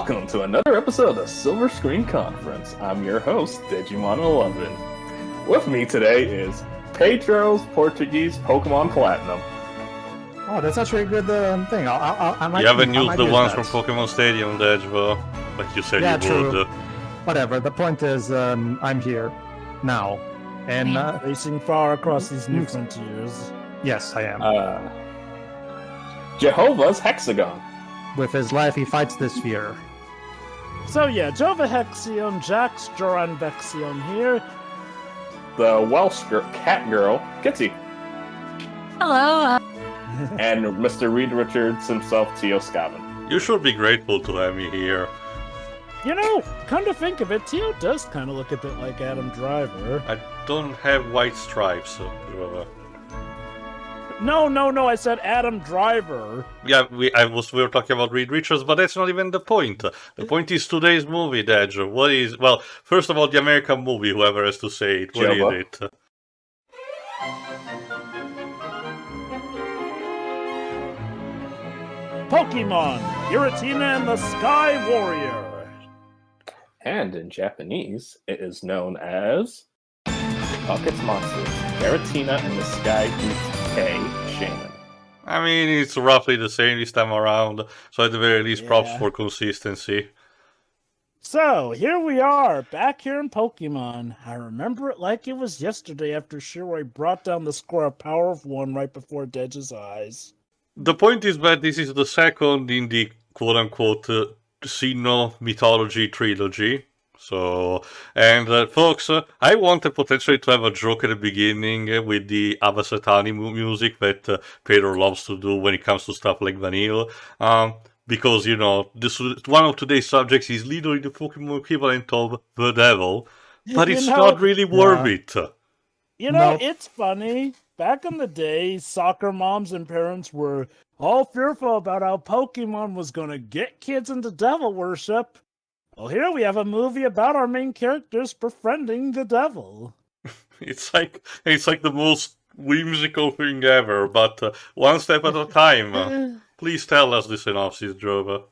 Welcome to another episode of the Silver Screen Conference. I'm your host, Digimon11. With me today is Pedro's Portuguese Pokemon Platinum. Oh, that's actually a good thing. I might. You haven't used the use ones that. from Pokemon Stadium, Dodgeball, like you said you true. would. Whatever. The point is, I'm here now, and Racing far across these new frontiers. yes, I am. Jehovah's Hexagon. With his life, he fights this fear. So yeah, Jova Hexion, Jax Joran here. The Welsh cat girl, Kitsy. Hello. And Mr. Reed Richards himself, Tio Scavin. You should be grateful to have me here. You know, come to think of it, Tio does kind of look a bit like Adam Driver. I don't have white stripes, so... No, I said Adam Driver. Yeah, we were talking about Reed Richards, but that's not even the point. The point is today's movie, Dodger. What is... Well, first of all, the American movie, whoever has to say it. What is it? Pokemon, Giratina and the Sky Warrior. And in Japanese, it is known as Pockets Monsters, Giratina and the Sky Boots K Shaman. I mean, it's roughly the same this time around, so at the very least, props Yeah. for consistency. So, here we are, back here in Pokemon. I remember it like it was yesterday after Shiroi brought down the score of Power of One right before Dedge's eyes. The point is that this is the second in the quote-unquote Sinnoh Trilogy. So, and folks, I wanted potentially to have a joke at the beginning with the Avasatani music that Pedro loves to do when it comes to stuff like Vanille. Because, you know, one of today's subjects is literally the Pokemon equivalent of the devil, but it's not really worth it. You know, Nope. it's funny. Back in the day, soccer moms and parents were all fearful about how Pokemon was going to get kids into devil worship. Well, here we have a movie about our main characters befriending the devil. It's like the most whimsical thing ever, but one step at a time. Please tell us the synopsis, Jova.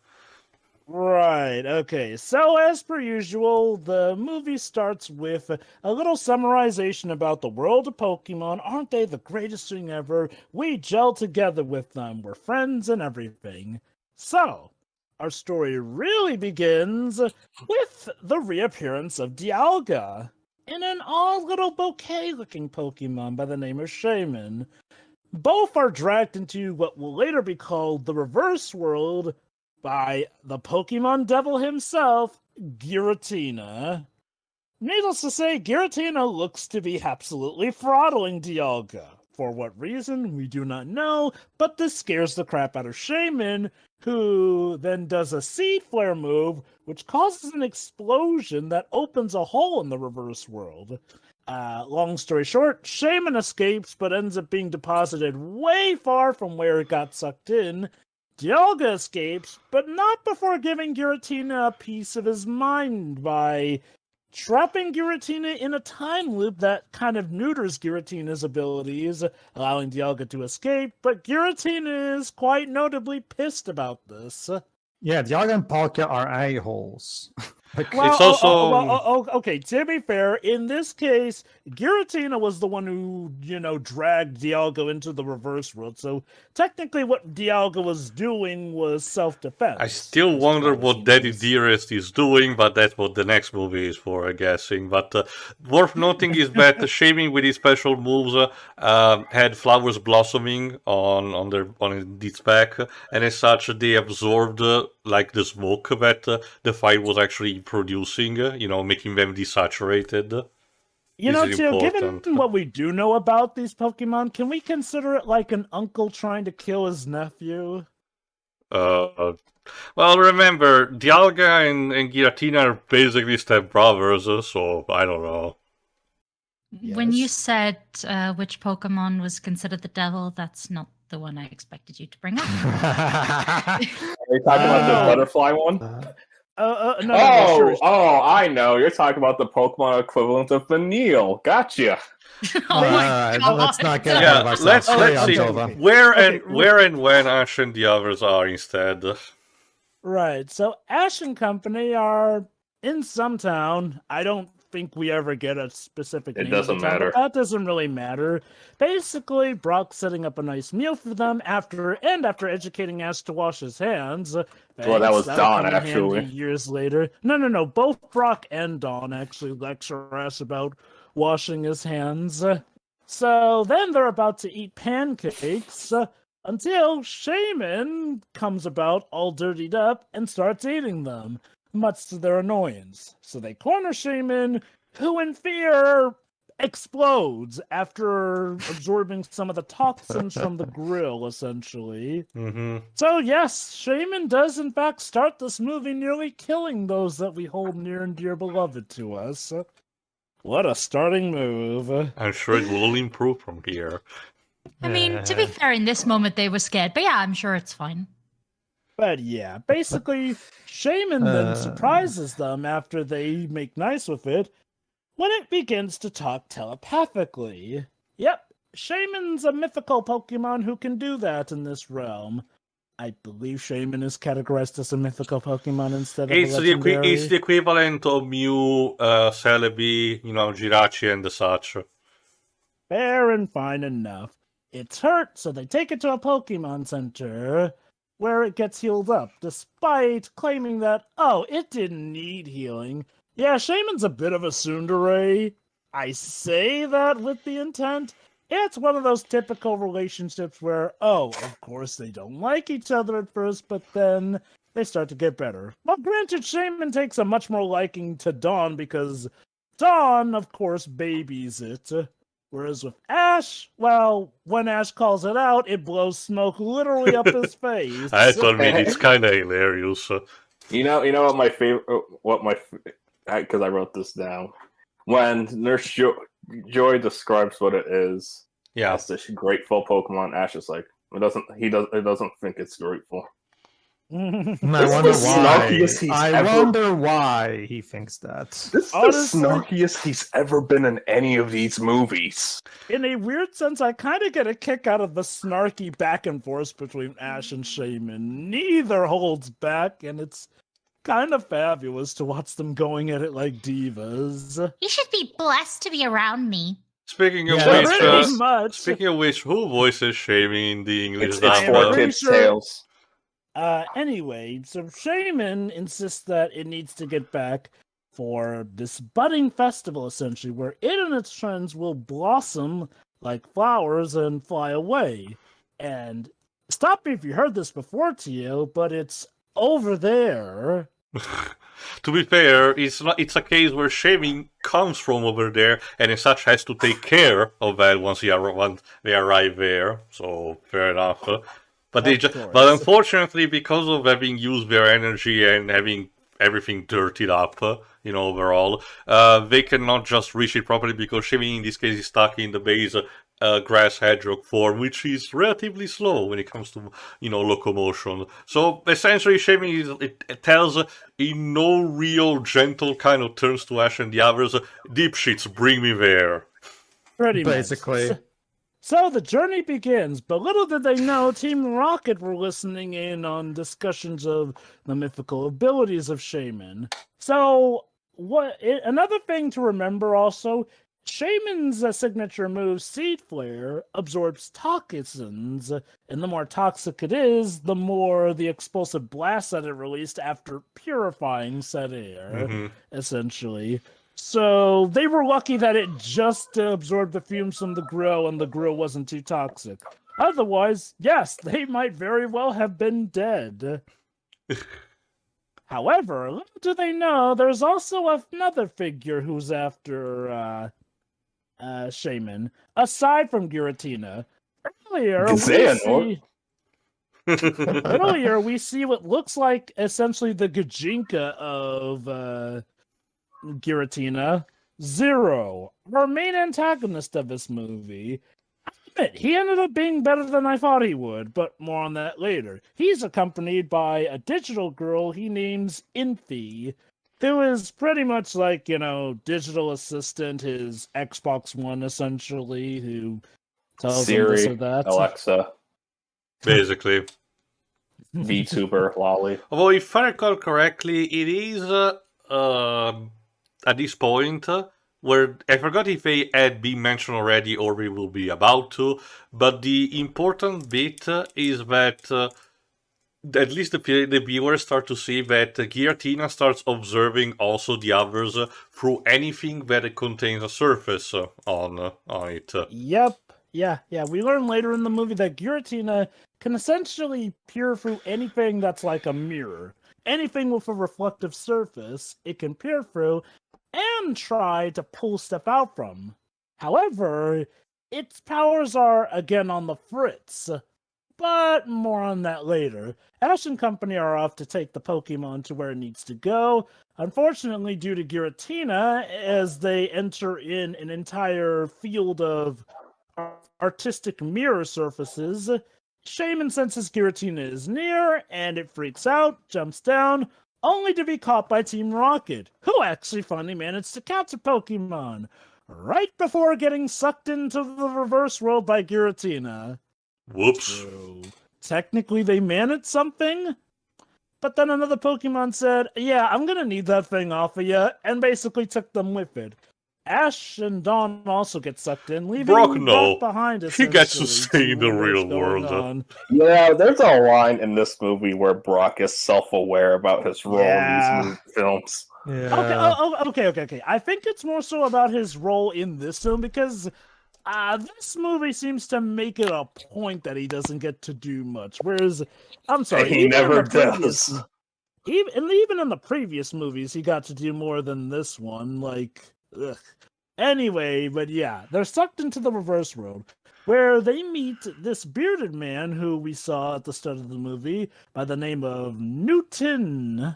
Right, okay. So, as per usual, the movie starts with a little summarization about the world of Pokemon. Aren't they the greatest thing ever? We gel together with them. We're friends and everything. So, our story really begins with the reappearance of Dialga in an odd little bouquet-looking Pokemon by the name of Shaman. Both are dragged into what will later be called the Reverse World by the Pokemon Devil himself, Giratina. Needless to say, Giratina looks to be absolutely throttling Dialga. For what reason, we do not know, but this scares the crap out of Shaman, who then does a Seed Flare move, which causes an explosion that opens a hole in the Reverse World. Long story short, Shaman escapes, but ends up being deposited way far from where it got sucked in. Dialga escapes, but not before giving Giratina a piece of his mind by trapping Giratina in a time loop that kind of neuters Giratina's abilities, allowing Dialga to escape, but Giratina is quite notably pissed about this. Yeah, Dialga and Palkia are a-holes. Well, It's also- okay, to be fair, in this case, Giratina was the one who, dragged Dialga into the Reverse World, so technically what Dialga was doing was self-defense. I still wonder what Daddy Dearest is doing, but that's what the next movie is for, I'm guessing. But worth noting is that Shaming with his special moves had flowers blossoming on its back, and as such they absorbed like the smoke that the fight was actually producing, making them desaturated. Tio, given what we do know about these Pokemon, can we consider it like an uncle trying to kill his nephew? Well, remember, Dialga and Giratina are basically step-brothers, so I don't know. When you Yes. said which Pokemon was considered the devil, that's not the one I expected you to bring up. Are you talking about the butterfly one? No, sure. I know. You're talking about the Pokemon equivalent of Vanille. Gotcha. Oh my Alright, God. let's not get ahead Yeah, of ourselves. let's Carry on, see Jova. where and when Ash and the others are instead. Right. So Ash and company are in some town. I don't think we ever get a specific It name of the doesn't town, matter. but that doesn't really matter. Basically, Brock's setting up a nice meal for them after educating Ash to wash his hands. Well, that Thanks, was that'll Dawn, come in actually. handy years later. No. Both Brock and Dawn actually lecture Ash about washing his hands. So then they're about to eat pancakes. Until Shaman comes about all dirtied up and starts eating them, much to their annoyance. So they corner Shaman, who in fear explodes after absorbing some of the toxins from the grill, essentially. Mm-hmm. So yes, Shaman does in fact start this movie nearly killing those that we hold near and dear beloved to us. What a starting move. I'm sure it will only improve from here. I mean, to be fair, in this moment they were scared, but yeah, I'm sure it's fine. But yeah, basically, Shaman then surprises them after they make nice with it when it begins to talk telepathically. Yep, Shaman's a mythical Pokemon who can do that in this realm. I believe Shaman is categorized as a mythical Pokemon instead of a legendary. It's the equivalent of Mew, Celebi, Girachi and the such. Fair and fine enough. It's hurt, so they take it to a Pokemon Center, where it gets healed up, despite claiming that, oh, it didn't need healing. Yeah, Shaman's a bit of a tsundere. I say that with the intent. It's one of those typical relationships where, oh, of course they don't like each other at first, but then they start to get better. Well, granted, Shaman takes a much more liking to Dawn because Dawn, of course, babies it. Whereas with Ash, well, when Ash calls it out, it blows smoke literally up his face. I admit it's kind of hilarious. You know what my favorite, because I wrote this down. When Nurse Joy describes what it is, Yeah, as this grateful Pokemon, Ash is like, it doesn't think it's grateful. I This wonder is the why. snarkiest he's I ever- wonder why he thinks that. This is Honestly- the snarkiest he's ever been in any of these movies. In a weird sense, I kind of get a kick out of the snarky back and forth between Ash and Shaman. Neither holds back, and it's kind of fabulous to watch them going at it like divas. You should be blessed to be around me. speaking of Yeah, which, Pretty much. speaking of which, who voices Shaming in the English It's dub? for for pretty kids' sure- tales. Anyway, so Shaman insists that it needs to get back for this budding festival, essentially, where it and its friends will blossom like flowers and fly away. And stop me if you heard this before, Tio, but it's over there. To be fair, it's a case where Shaming comes from over there, and as such has to take care of that once they arrive there. So fair enough. But course. unfortunately, because of having used their energy and having everything dirtied up, overall, they cannot just reach it properly because Shaming in this case is stuck in the base grass hedgehog form, which is relatively slow when it comes to locomotion. So essentially, Shaming it tells in no real gentle kind of terms to Ash and the others, dipshits, bring me there. Pretty Basically. much. So the journey begins, but little did they know Team Rocket were listening in on discussions of the mythical abilities of Shaman. So another thing to remember also, Shaman's signature move, Seed Flare, absorbs toxins, and the more toxic it is, the more the explosive blast that it released after purifying said air, essentially. So they were lucky that it just absorbed the fumes from the grill and the grill wasn't too toxic. Otherwise, yes, they might very well have been dead. However, little do they know, there's also another figure who's after Shaman, aside from Giratina. Earlier, we see what looks like essentially the Gajinka of Giratina, Zero, our main antagonist of this movie. I admit, he ended up being better than I thought he would, but more on that later. He's accompanied by a digital girl he names Infi, who is pretty much like, digital assistant, his Xbox One, essentially, who tells him this Siri, or that. Alexa. Basically. VTuber lolly. Although, if I recall correctly, it is at this point where I forgot if they had been mentioned already or we will be about to, but the important bit is that at least the viewers start to see that Giratina starts observing also the others through anything that contains a surface on it. Yep. Yeah. We learn later in the movie that Giratina can essentially peer through anything that's like a mirror. Anything with a reflective surface, it can peer through and try to pull stuff out from. However, its powers are again on the fritz. But more on that later. Ash and company are off to take the Pokemon to where it needs to go. Unfortunately, due to Giratina, as they enter in an entire field of artistic mirror surfaces, Shaman senses Giratina is near, and it freaks out, jumps down, only to be caught by Team Rocket, who actually finally managed to catch a Pokemon, right before getting sucked into the reverse world by Giratina. Whoops. True. Technically, they managed something, but then another Pokemon said, yeah, I'm gonna need that thing off of you, and basically took them with it. Ash and Dawn also get sucked in, leaving Brock, no. behind. He gets to essentially, stay in the wonder what's real going world. on. Yeah, there's a line in this movie where Brock is self-aware about his role in these films. Yeah. Okay. I think it's more so about his role in this film because this movie seems to make it a point that he doesn't get to do much. Whereas, I'm sorry, He never does. Even in the previous movies, he got to do more than this one. Like, ugh. Anyway, but yeah, they're sucked into the reverse world, where they meet this bearded man who we saw at the start of the movie by the name of Newton.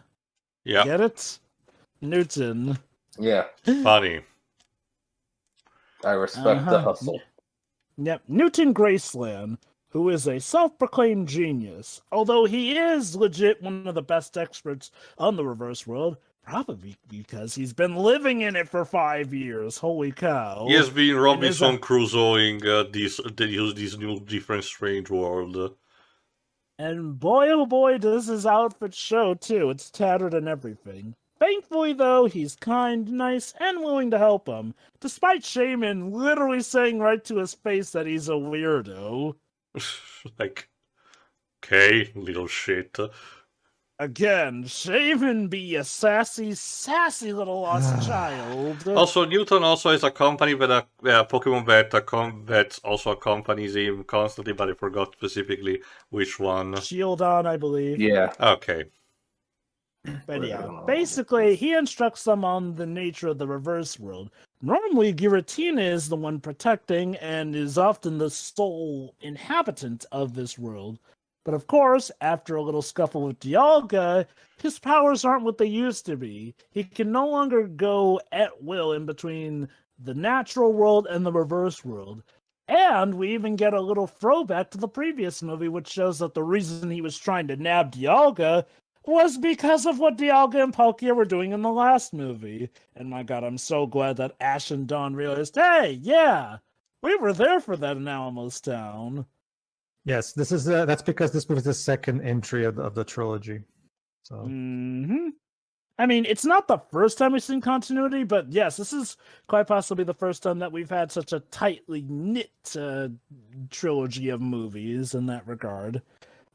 Yeah. Get it? Newton. Yeah, Funny. I respect the hustle. Yep, Newton Graceland, who is a self-proclaimed genius, although he is legit one of the best experts on the reverse world, probably because he's been living in it for 5 years. Holy cow. He has been Robinson Crusoeing this new different strange world. And boy, oh boy, does his outfit show, too. It's tattered and everything. Thankfully, though, he's kind, nice, and willing to help him, despite Shaman literally saying right to his face that he's a weirdo. Like, okay, little shit. Again, Shaman be a sassy little lost child. Also, Newton also has a company that Pokemon that also accompanies him constantly, but I forgot specifically which one. Shieldon, I believe. Yeah. Okay. But yeah, basically, he instructs them on the nature of the reverse world. Normally, Giratina is the one protecting and is often the sole inhabitant of this world. But of course, after a little scuffle with Dialga, his powers aren't what they used to be. He can no longer go at will in between the natural world and the reverse world. And we even get a little throwback to the previous movie, which shows that the reason he was trying to nab Dialga was because of what Dialga and Palkia were doing in the last movie. And my god, I'm so glad that Ash and Dawn realized, hey, yeah, we were there for that in Alamos Town. Yes, this is that's because this movie is the second entry of the trilogy. So. Mm-hmm. I mean, it's not the first time we've seen continuity, but yes, this is quite possibly the first time that we've had such a tightly knit trilogy of movies in that regard.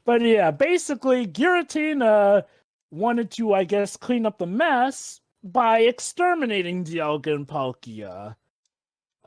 But yeah, basically, Giratina wanted to, I guess, clean up the mess by exterminating Dialga and Palkia.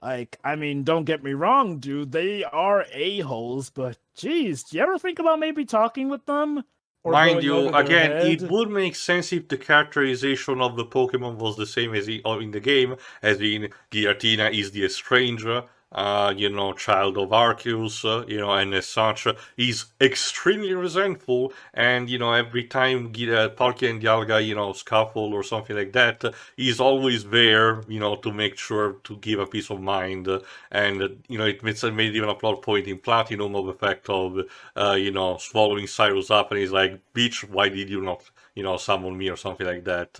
Like, I mean, don't get me wrong, dude, they are a-holes, but geez, do you ever think about maybe talking with them? Mind you, again, it would make sense if the characterization of the Pokemon was the same as in the game, as in Giratina is the Estranger, child of Arceus, and as such, he's extremely resentful, and, every time Palkia and Dialga, scuffle or something like that, he's always there, to make sure to give a peace of mind, and, it made even a plot point in Platinum of the fact of, swallowing Cyrus up, and he's like, bitch, why did you not, summon me or something like that?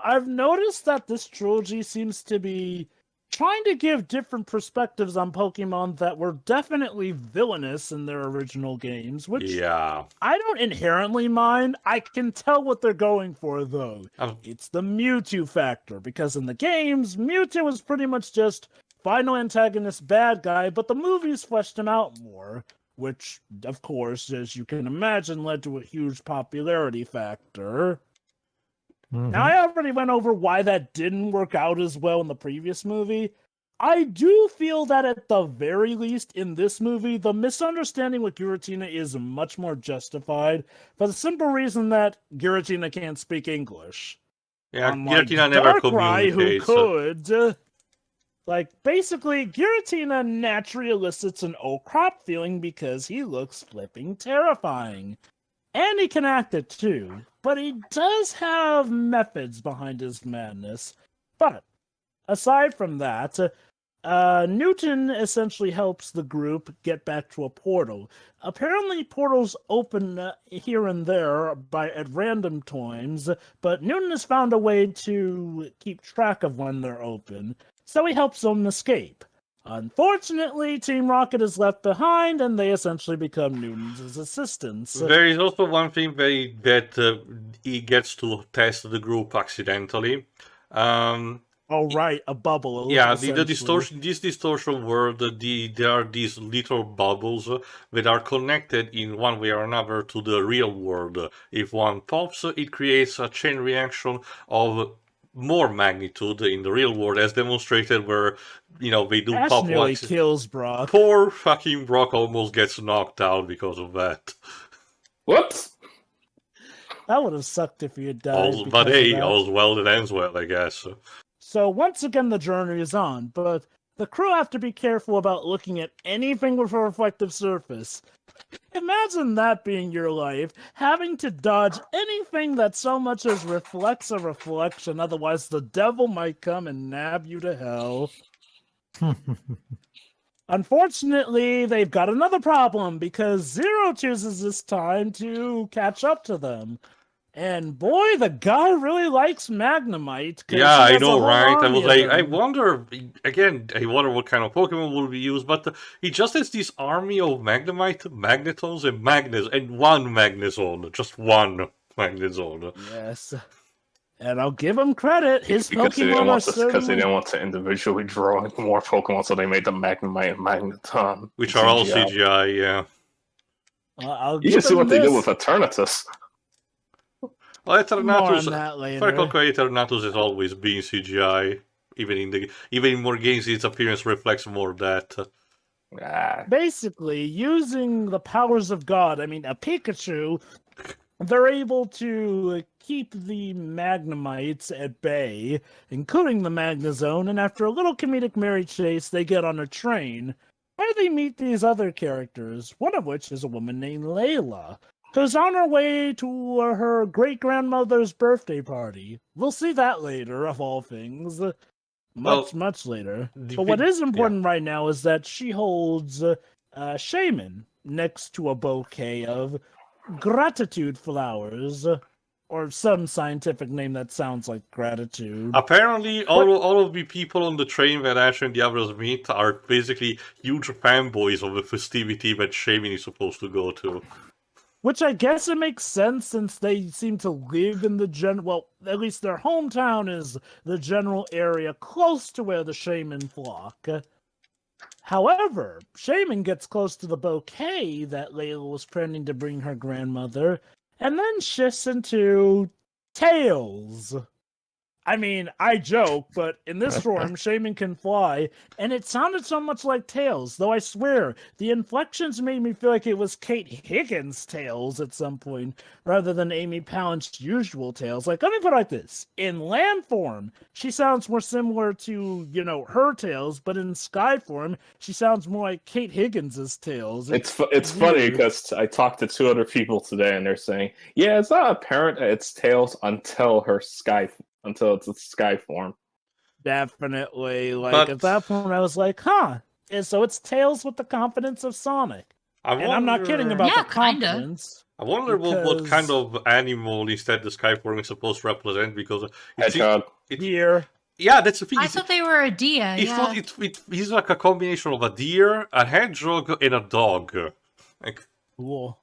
I've noticed that this trilogy seems to be trying to give different perspectives on Pokemon that were definitely villainous in their original games, which Yeah. I don't inherently mind. I can tell what they're going for, though. It's the Mewtwo factor, because in the games, Mewtwo is pretty much just final antagonist bad guy, but the movies fleshed him out more, which, of course, as you can imagine, led to a huge popularity factor. Now, I already went over why that didn't work out as well in the previous movie. I do feel that at the very least in this movie, the misunderstanding with Giratina is much more justified for the simple reason that Giratina can't speak English. Yeah, Unlike Giratina never Darkrai, who communicates. could. Basically, Giratina naturally elicits an oh crap feeling because he looks flipping terrifying. And he can act it too, but he does have methods behind his madness. But aside from that, Newton essentially helps the group get back to a portal. Apparently, portals open here and there at random times, but Newton has found a way to keep track of when they're open, so he helps them escape. Unfortunately, Team Rocket is left behind, and they essentially become Newton's assistants. There is also one thing that he gets to test the group accidentally. Oh, right, a bubble. Yeah, the distortion. This distortion world, there are these little bubbles that are connected in one way or another to the real world. If one pops, it creates a chain reaction of more magnitude in the real world, as demonstrated where, they do Ash pop nearly once. kills Brock. Poor fucking Brock almost gets knocked out because of that. Whoops! That would have sucked if he had died. But hey, all's well that ends well, I guess. So once again, the journey is on, but the crew have to be careful about looking at anything with a reflective surface. Imagine that being your life, having to dodge anything that so much as reflects a reflection, otherwise the devil might come and nab you to hell. Unfortunately, they've got another problem, because Zero chooses this time to catch up to them. And boy, the guy really likes Magnemite. Yeah, I know, right? I was like, I wonder what kind of Pokemon will be used, but he just has this army of Magnemite, Magnetons, and Magnets, and one Magnezone, just one Magnezone. Yes. And I'll give him credit. His because Pokemon because they didn't want to individually draw more Pokemon, so they made the Magnemite and Magneton. Which are all CGI, yeah. You should see what they did with Eternatus. Well, Eternatus, Eternatus has always been CGI. Even in more games, its appearance reflects more of that. Basically, using the powers of God, a Pikachu, they're able to keep the Magnemites at bay, including the Magnezone, and after a little comedic merry chase, they get on a train, where they meet these other characters, one of which is a woman named Layla, who's on her way to her great-grandmother's birthday party. We'll see that later, of all things. Much later. But what is important right now is that she holds Shaman next to a bouquet of gratitude flowers, or some scientific name that sounds like gratitude. Apparently, all of the people on the train that Ash and the others meet are basically huge fanboys of the festivity that Shaman is supposed to go to. Which I guess it makes sense, since they seem to live in the at least their hometown is the general area close to where the Shaman flock. However, Shaman gets close to the bouquet that Layla was planning to bring her grandmother, and then shifts into Tails. I joke, but in this form, Shaman can fly, and it sounded so much like Tails, though I swear, the inflections made me feel like it was Kate Higgins' Tails at some point, rather than Amy Palant's usual Tails. Let me put it like this. In land form, she sounds more similar to, her Tails, but in sky form, she sounds more like Kate Higgins' Tails. It's funny, because I talked to two other people today, and they're saying, yeah, it's not apparent that it's Tails until it's a sky form. Definitely. At that point, I was like, huh. And so it's Tails with the confidence of Sonic. And I'm not kidding about the confidence. I wonder what kind of animal instead the sky form is supposed to represent, because Hedgehog. It Yeah, that's the thing. I thought they were a deer. He thought he's like a combination of a deer, a hedgehog, and a dog. Like, Cool.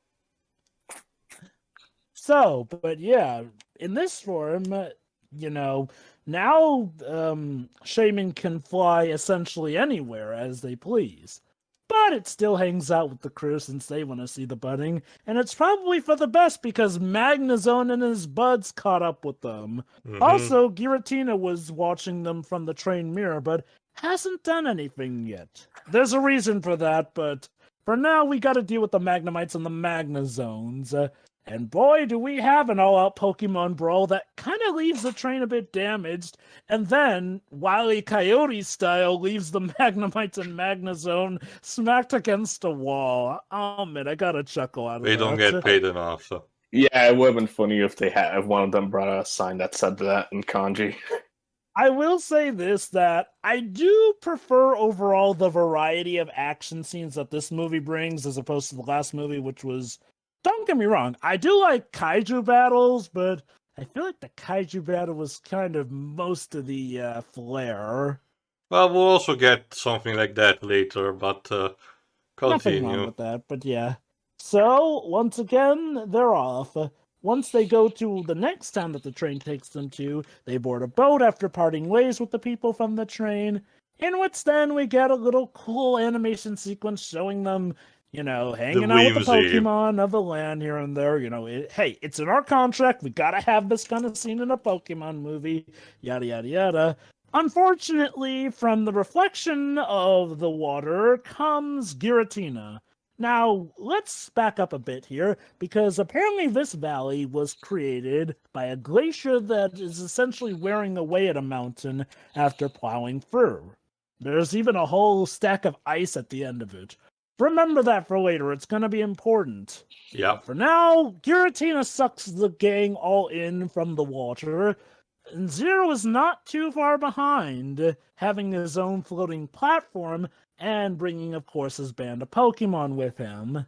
So, but yeah, in this form, now Shaman can fly essentially anywhere as they please. But it still hangs out with the crew since they want to see the budding, and it's probably for the best because Magnezone and his buds caught up with them. Also, Giratina was watching them from the train mirror, but hasn't done anything yet. There's a reason for that, but for now we gotta deal with the Magnemites and the Magnezones. And boy, do we have an all-out Pokemon brawl that kind of leaves the train a bit damaged, and then, Wile E. Coyote style, leaves the Magnemites and Magnezone smacked against a wall. Oh man, I got a chuckle out of that. they don't get paid enough. So. Yeah, it would have been funny if if one of them brought a sign that said that in kanji. I will say this, that I do prefer overall the variety of action scenes that this movie brings as opposed to the last movie, which was... Don't get me wrong, I do like kaiju battles, but I feel like the kaiju battle was kind of most of the flair. Well, we'll also get something like that later, but Nothing wrong continue. with that, but yeah. So, once again, they're off. Once they go to the next town that the train takes them to, they board a boat after parting ways with the people from the train, in which then we get a little cool animation sequence showing them, hanging out with the whimsy. Pokemon of the land here and there. Hey, it's in our contract. We gotta have this kind of scene in a Pokemon movie. Yada, yada, yada. Unfortunately, from the reflection of the water comes Giratina. Now, let's back up a bit here, because apparently this valley was created by a glacier that is essentially wearing away at a mountain after plowing through. There's even a whole stack of ice at the end of it. Remember that for later, it's going to be important. Yeah. For now, Giratina sucks the gang all in from the water, and Zero is not too far behind, having his own floating platform and bringing, of course, his band of Pokemon with him.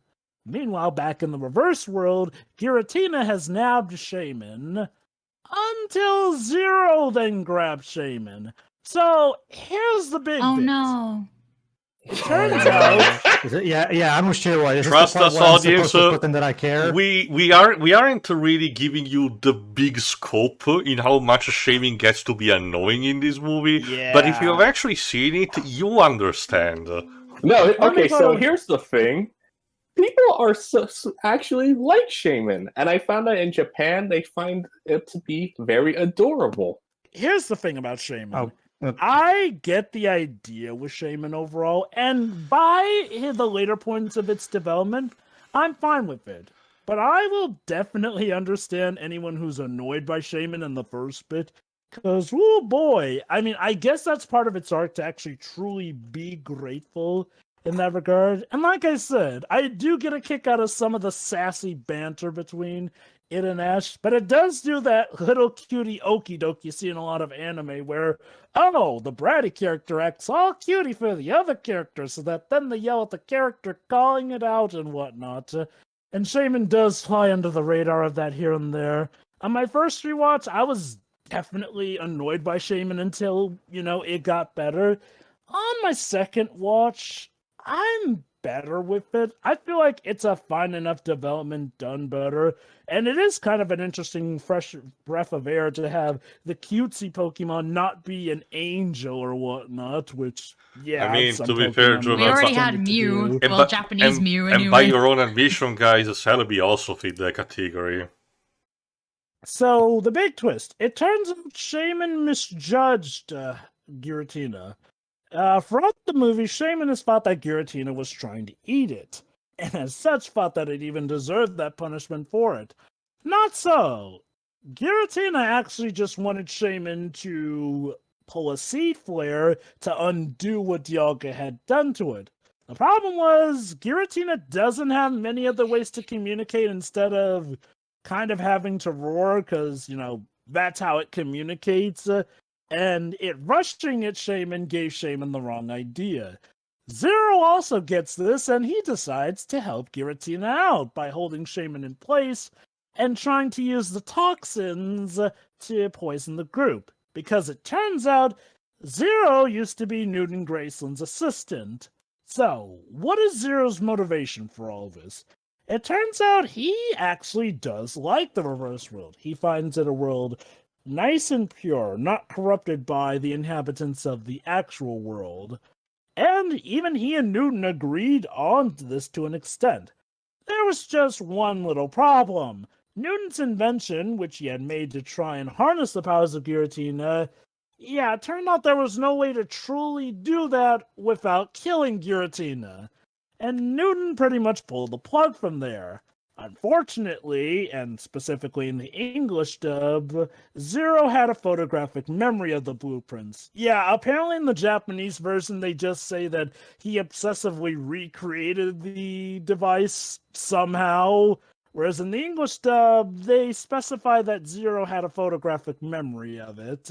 Meanwhile, back in the reverse world, Giratina has nabbed Shaman, until Zero then grabs Shaman. So, here's the big Oh bit. no. It turns out... Is it? Yeah, I'm sure why. Is Trust this the part us, where I'm audience, supposed to put in that I care? We aren't really giving you the big scope in how much Shaman gets to be annoying in this movie. Yeah. But if you have actually seen it, you understand. No, Let me okay, so put- here's the thing. People are actually like Shaman, and I found that in Japan they find it to be very adorable. Here's the thing about Shaman. Oh, I get the idea with Shaman overall, and by the later points of its development, I'm fine with it. But I will definitely understand anyone who's annoyed by Shaman in the first bit, because, oh boy, I mean, I guess that's part of its arc to actually truly be grateful in that regard. And like I said, I do get a kick out of some of the sassy banter between it and Ash, but it does do that little cutie okie doke you see in a lot of anime where, oh, the bratty character acts all cutie for the other character, so that then they yell at the character calling it out and whatnot. And Shaman does fly under the radar of that here and there. On my first rewatch, I was definitely annoyed by Shaman until, it got better. On my second watch, I'm better with it. I feel like it's a fine enough development done better. And it is kind of an interesting fresh breath of air to have the cutesy Pokemon not be an angel or whatnot, which, yeah. I mean, some to be fair, Pokemon Joe, We already that's- had Mew. And Well, by- Japanese Mew anyway. And by your own ambition, guys, Celebi also fit that category. So, the big twist. It turns out Shaman misjudged Giratina. Throughout the movie, Shaman has thought that Giratina was trying to eat it, and as such thought that it even deserved that punishment for it. Not so. Giratina actually just wanted Shaman to pull a seed flare to undo what Dialga had done to it. The problem was, Giratina doesn't have many other ways to communicate instead of kind of having to roar, because, that's how it communicates. And it rushing at Shaman gave Shaman the wrong idea. Zero also gets this, and he decides to help Giratina out by holding Shaman in place and trying to use the toxins to poison the group. because it turns out Zero used to be Newton Graceland's assistant. So, what is Zero's motivation for all this? It turns out he actually does like the reverse world. He finds it a world nice and pure, not corrupted by the inhabitants of the actual world. And even he and Newton agreed on this to an extent. There was just one little problem. Newton's invention, which he had made to try and harness the powers of Giratina, it turned out there was no way to truly do that without killing Giratina. And Newton pretty much pulled the plug from there. Unfortunately, and specifically in the English dub, Zero had a photographic memory of the blueprints. Yeah, apparently in the Japanese version they just say that he obsessively recreated the device somehow, whereas in the English dub they specify that Zero had a photographic memory of it.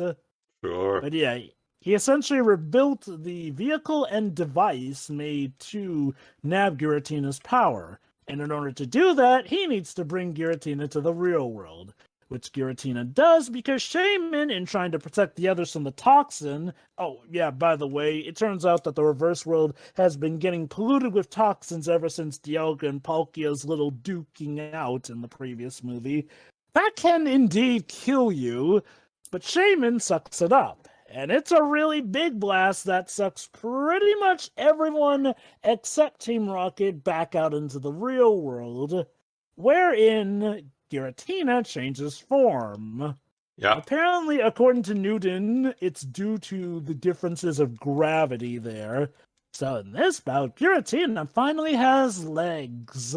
Sure. But yeah, he essentially rebuilt the vehicle and device made to nab Giratina's power. And in order to do that, he needs to bring Giratina to the real world, which Giratina does because Shaman, in trying to protect the others from the toxin... Oh, yeah, by the way, it turns out that the reverse world has been getting polluted with toxins ever since Dialga and Palkia's little duking out in the previous movie. That can indeed kill you, but Shaman sucks it up. And it's a really big blast that sucks pretty much everyone except Team Rocket back out into the real world, wherein Giratina changes form. Yeah. Apparently, according to Newton, it's due to the differences of gravity there. So in this bout, Giratina finally has legs.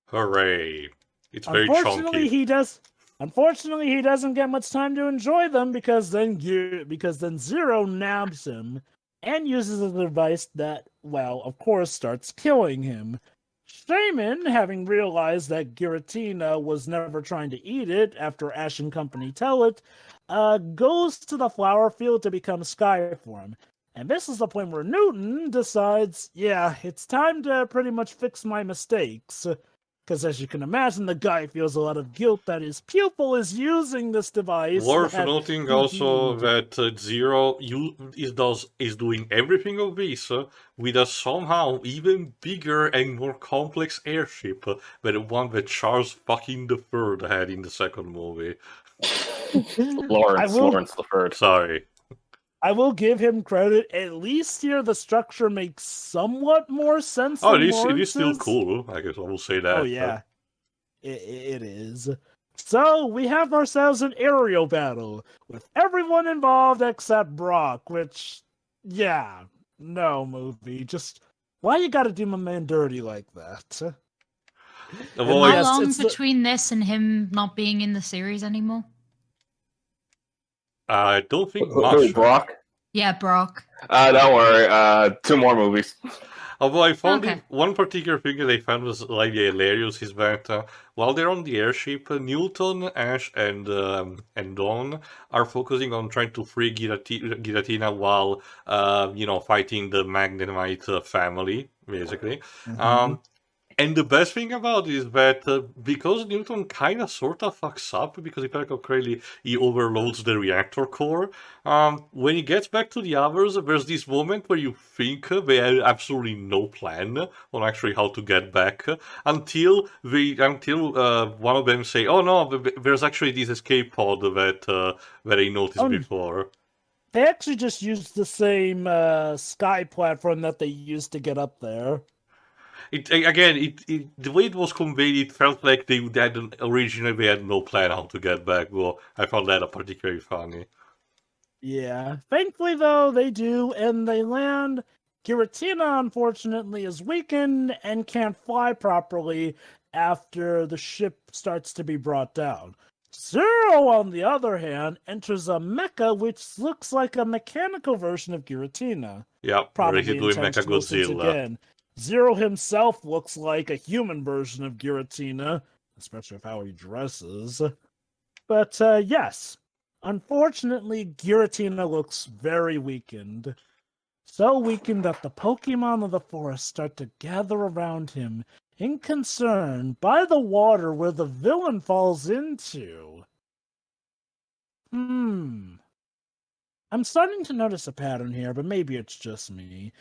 Hooray. It's very chunky. Unfortunately, he doesn't get much time to enjoy them because then Zero nabs him and uses a device that, well, of course, starts killing him. Shaman, having realized that Giratina was never trying to eat it after Ash and company tell it, goes to the flower field to become Skyform. And this is the point where Newton decides, it's time to pretty much fix my mistakes. Because as you can imagine, the guy feels a lot of guilt that his pupil is using this device. Worth noting also that Zero is doing everything of this with a somehow even bigger and more complex airship than the one that Charles fucking the Third had in the second movie. Lawrence the Third. Sorry. I will give him credit. At least here, the structure makes somewhat more sense. Oh, it is still cool. I guess I will say that. Oh, yeah. It is. So, we have ourselves an aerial battle with everyone involved except Brock, which, no movie. Just, why you gotta do my man dirty like that? How long between this and him not being in the series anymore? I don't think much. Brock? Yeah, Brock. Don't worry. 2 more movies. Although I found one particular thing that I found was like hilarious is that while they're on the airship, Newton, Ash, and Dawn are focusing on trying to free Giratina while fighting the Magnemite family, basically. Mm-hmm. And the best thing about it is that because Newton kind of sort of fucks up, because if I recall correctly, he overloads the reactor core, when he gets back to the others, there's this moment where you think they have absolutely no plan on actually how to get back, until one of them say, oh no, there's actually this escape pod that I noticed before. They actually just used the same sky platform that they used to get up there. The way it was conveyed, it felt like originally they had no plan how to get back. Well, I found that particularly funny. Yeah. Thankfully, though, they do, and they land. Giratina, unfortunately, is weakened and can't fly properly after the ship starts to be brought down. Zero, on the other hand, enters a mecha which looks like a mechanical version of Giratina. Yeah, probably doing Mechagodzilla. Again. Zero himself looks like a human version of Giratina, especially with how he dresses. But yes, unfortunately, Giratina looks very weakened. So weakened that the Pokemon of the forest start to gather around him in concern by the water where the villain falls into. I'm starting to notice a pattern here, but maybe it's just me.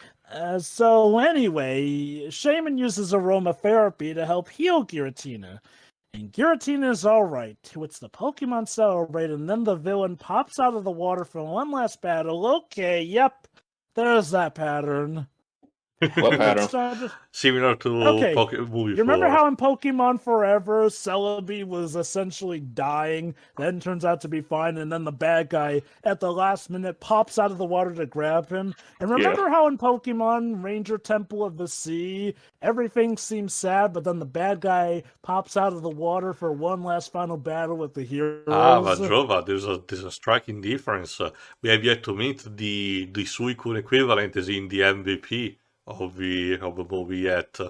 So anyway, Shaman uses aromatherapy to help heal Giratina. And Giratina is alright. It's the Pokemon celebrate, and then the villain pops out of the water for one last battle. Okay, yep. There's that pattern. What pattern? Similar to Okay, movie you remember 4. how in Pokemon Forever, Celebi was essentially dying, then turns out to be fine, and then the bad guy at the last minute pops out of the water to grab him? And remember how in Pokemon Ranger Temple of the Sea, everything seems sad, but then the bad guy pops out of the water for one last final battle with the heroes? But Jova, there's a striking difference. We have yet to meet the Suicune equivalent as in the MVP of the movie yet.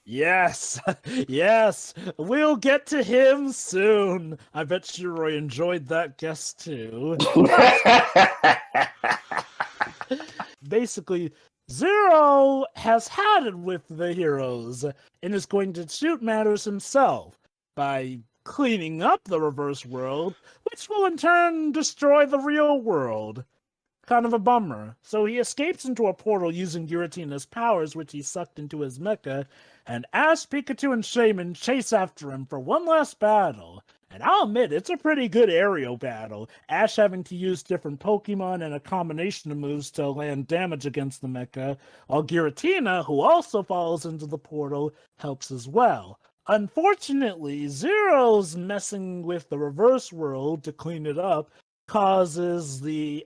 Yes, yes, we'll get to him soon. I bet Shiroi enjoyed that guess too. Basically, Zero has had it with the heroes and is going to shoot matters himself by cleaning up the reverse world, which will in turn destroy the real world. Kind of a bummer. So he escapes into a portal using Giratina's powers, which he sucked into his mecha, and Ash, Pikachu, and Shaman chase after him for one last battle. And I'll admit, it's a pretty good aerial battle, Ash having to use different Pokemon and a combination of moves to land damage against the mecha, while Giratina, who also falls into the portal, helps as well. Unfortunately, Zero's messing with the reverse world to clean it up causes the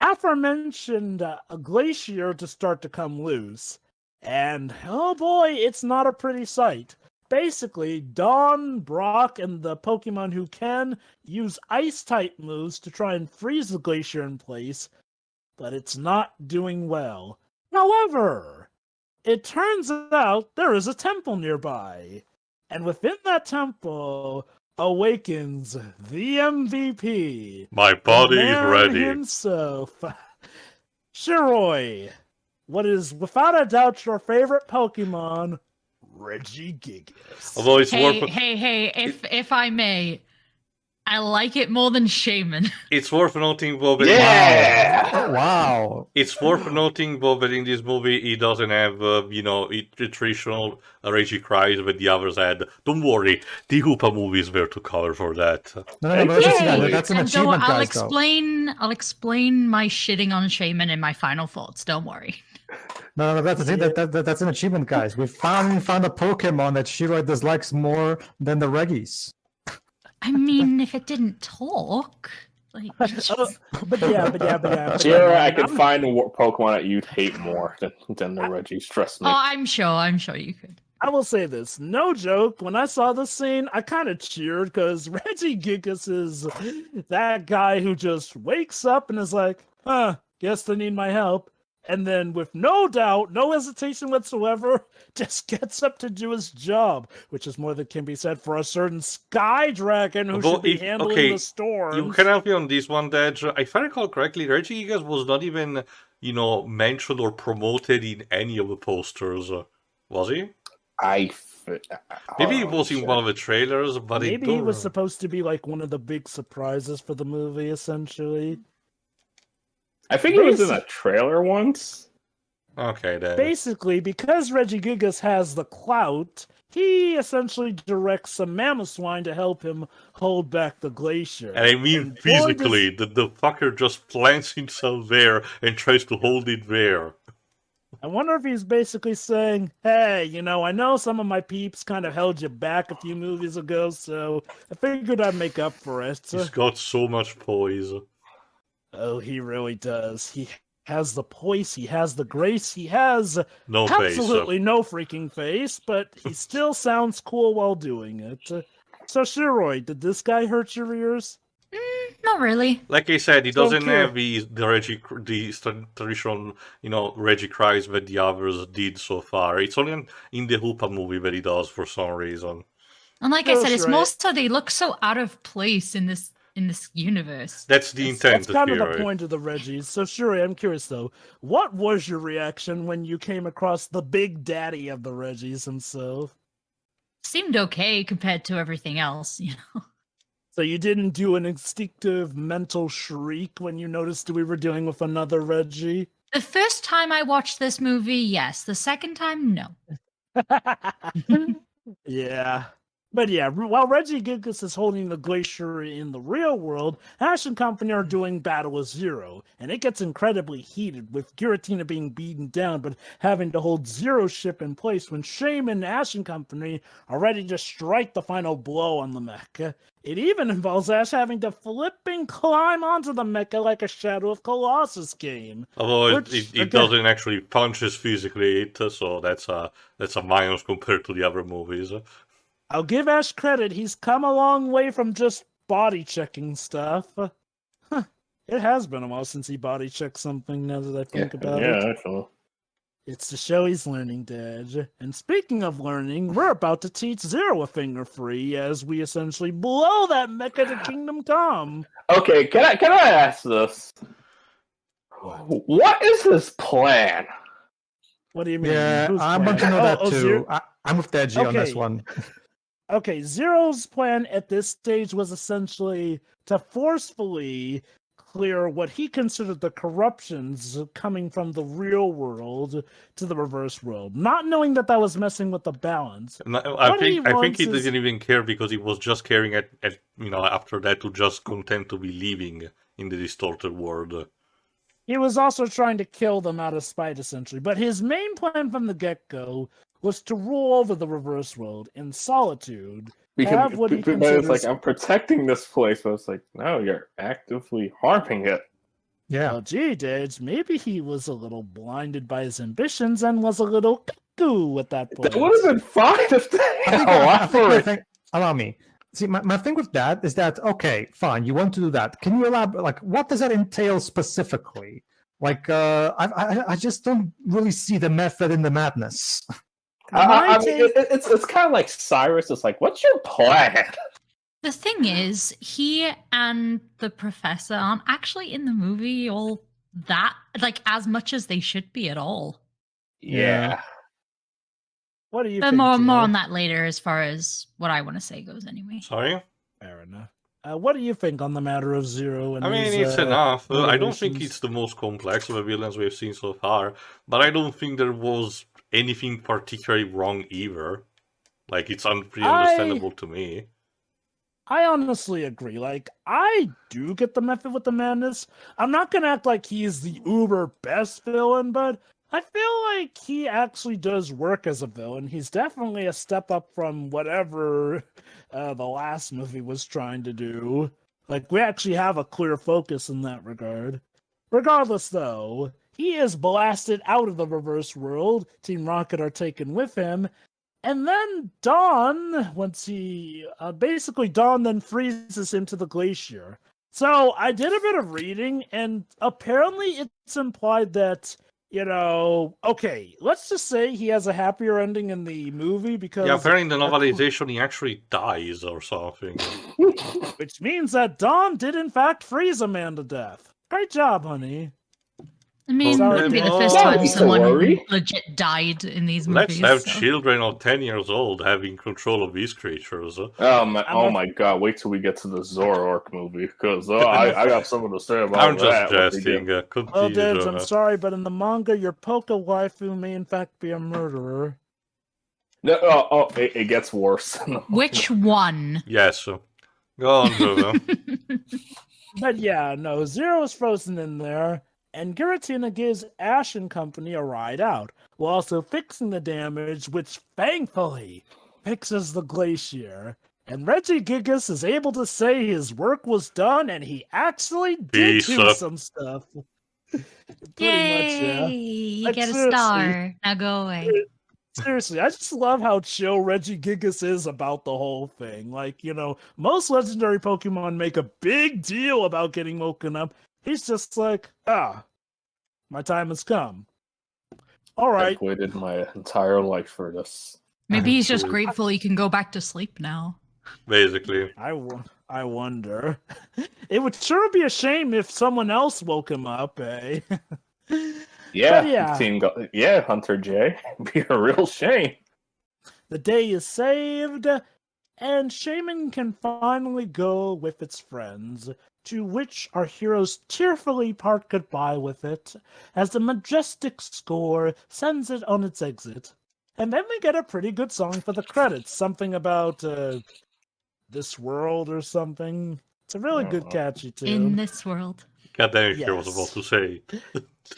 aforementioned glacier to start to come loose. And, oh boy, it's not a pretty sight. Basically, Dawn, Brock, and the Pokemon who can use Ice-type moves to try and freeze the glacier in place, but it's not doing well. However, it turns out there is a temple nearby, and within that temple awakens the MVP. My body is ready. Himself. Shiroi, what is without a doubt your favorite Pokemon, Regigigas. Although it's Hey, if I may, I like it more than Shaman. It's worth noting, Bob. Wow. It's worth noting, Bob, that in this movie he doesn't have, the traditional Reggie cries that the others had. Don't worry, the Hoopa movie is there to cover for that. No, but that's an achievement, I'll guys. I'll explain my shitting on Shaman in my final thoughts. Don't worry. No, that's the thing. That's an achievement, guys. We found a Pokemon that Shiroi dislikes more than the Reggies. I mean, if it didn't talk, like. But yeah. Sierra, I can find a Pokemon that you'd hate more than the Reggies. Trust me. Oh, I'm sure you could. I will say this, no joke. When I saw this scene, I kind of cheered because Regigigas is that guy who just wakes up and is like, guess they need my help. And then with no doubt, no hesitation whatsoever, just gets up to do his job, which is more than can be said for a certain Sky Dragon who should be handling the storms. You can help me on this one, Dad. If I recall correctly, Regigigas was not even, mentioned or promoted in any of the posters, was he? Maybe he was in one of the trailers, but maybe he was supposed to be like one of the big surprises for the movie, essentially. I think he was in a trailer once. Okay, then. Basically, because Regigigas has the clout, he essentially directs a Mamoswine to help him hold back the glacier. And I mean physically, the fucker just plants himself there and tries to hold it there. I wonder if he's basically saying, hey, I know some of my peeps kind of held you back a few movies ago, so I figured I'd make up for it. He's got so much poise. Oh, he really does. He has the poise, he has the grace, he has absolutely no freaking face, but he still sounds cool while doing it. So, Shiroi, did this guy hurt your ears? Not really. Like I said, he doesn't have the traditional, Reggie cries that the others did so far. It's only in the Hoopa movie that he does for some reason. And like I said, it's more so they look so out of place in this universe. That's the intent. That's kind of the point of the Reggies. So, Shuri, I'm curious though, what was your reaction when you came across the big daddy of the Reggies himself? Seemed okay compared to everything else, So you didn't do an instinctive mental shriek when you noticed we were dealing with another Reggie? The first time I watched this movie, yes. The second time, no. Yeah. But yeah, while Reggie Gigas is holding the glacier in the real world, Ash and company are doing battle with Zero, and it gets incredibly heated, with Giratina being beaten down, but having to hold Zero's ship in place when Shame and Ash and company are ready to strike the final blow on the mecha. It even involves Ash having to flipping climb onto the mecha like a Shadow of Colossus game. Although Which, it doesn't actually punches physically, so that's a minus compared to the other movies. I'll give Ash credit, he's come a long way from just body checking stuff. It has been a while since he body checked something, now that I think about it. Actually. It's to show he's learning, Dad. And speaking of learning, we're about to teach Zero a finger free as we essentially blow that mecha to Kingdom Come. Okay, can I ask this? What is his plan? What do you mean? Yeah, Whose I plan? want to know that too. Zero? I'm with Deji on this Okay. one. Okay, Zero's plan at this stage was essentially to forcefully clear what he considered the corruptions coming from the real world to the reverse world, not knowing that that was messing with the balance. I think he wants is- didn't even care because he was just caring at after that to just content to be living in the distorted world. He was also trying to kill them out of spite, essentially. But his main plan from the get-go was to rule over the reverse world in solitude. Because what he but it's considers- like, I'm protecting this place, but it's like, no, you're actively harming it. Yeah. Well, gee, Dage, maybe he was a little blinded by his ambitions and was a little cuckoo at that point. That would have been fine if they had elaborated. Allow me. See, my thing with that is that, okay, fine, you want to do that. Can you elaborate? Like, what does that entail specifically? Like, I just don't really see the method in the madness. I mean, it's kind of like Cyrus. It's like, what's your plan? The thing is, he and the professor aren't actually in the movie all that, like, as much as they should be at all. Yeah. What do you But think, more Gio? on that later as far as what I want to say goes anyway. Sorry? Fair enough. What do you think on the matter of Zero? And I mean, his, it's enough. I don't think motivations? it's the most complex of the villains we've seen so far, but I don't think there was anything particularly wrong either. Like, it's pretty understandable to me. I honestly agree. Like, I do get the method with the madness. I'm not gonna act like he's the uber best villain, but I feel like he actually does work as a villain. He's definitely a step up from whatever the last movie was trying to do. Like, we actually have a clear focus in that regard. Regardless, though, he is blasted out of the reverse world. Team Rocket are taken with him. And then Dawn, once he Dawn then freezes him to the glacier. So I did a bit of reading, and apparently it's implied that, okay, let's just say he has a happier ending in the movie because. Yeah, apparently in the novelization he actually dies or something. Which means that Dawn did in fact freeze a man to death. Great job, honey. I mean, Sorry, it would be the Dave. first No time need to someone worry. legit died in these Let's movies. have so. children of 10 years old having control of these creatures. Oh my god, wait till we get to the Zoroark movie, because I got something to say about I'm just that. jesting. Oh, Continue, Dibs, I'm Jonah. sorry, but in the manga, your Poke waifu may in fact be a murderer. No, it gets worse. Which one? Yes. Go on, Jonah. But yeah, no, Zero is frozen in there, and Giratina gives Ash and company a ride out, while also fixing the damage, which thankfully fixes the glacier. And Reggie Gigas is able to say his work was done, and he actually did Peace do up. some stuff. Pretty Yay! much, yeah. You Like, get a seriously. star. Now go away. Seriously, I just love how chill Reggie Gigas is about the whole thing. Like, most legendary Pokemon make a big deal about getting woken up. He's just like, my time has come. All right. I've waited my entire life for this. Maybe he's just Absolutely. grateful he can go back to sleep now. Basically. I wonder. It would sure be a shame if someone else woke him up, eh? Yeah, But yeah. Hunter J. Be a real shame. The day is saved, and Shaman can finally go with its friends, to which our heroes tearfully part goodbye with it, as the majestic score sends it on its exit. And then we get a pretty good song for the credits, something about this world or something. It's a really good catchy tune. In this world. God damn it, I was about to say.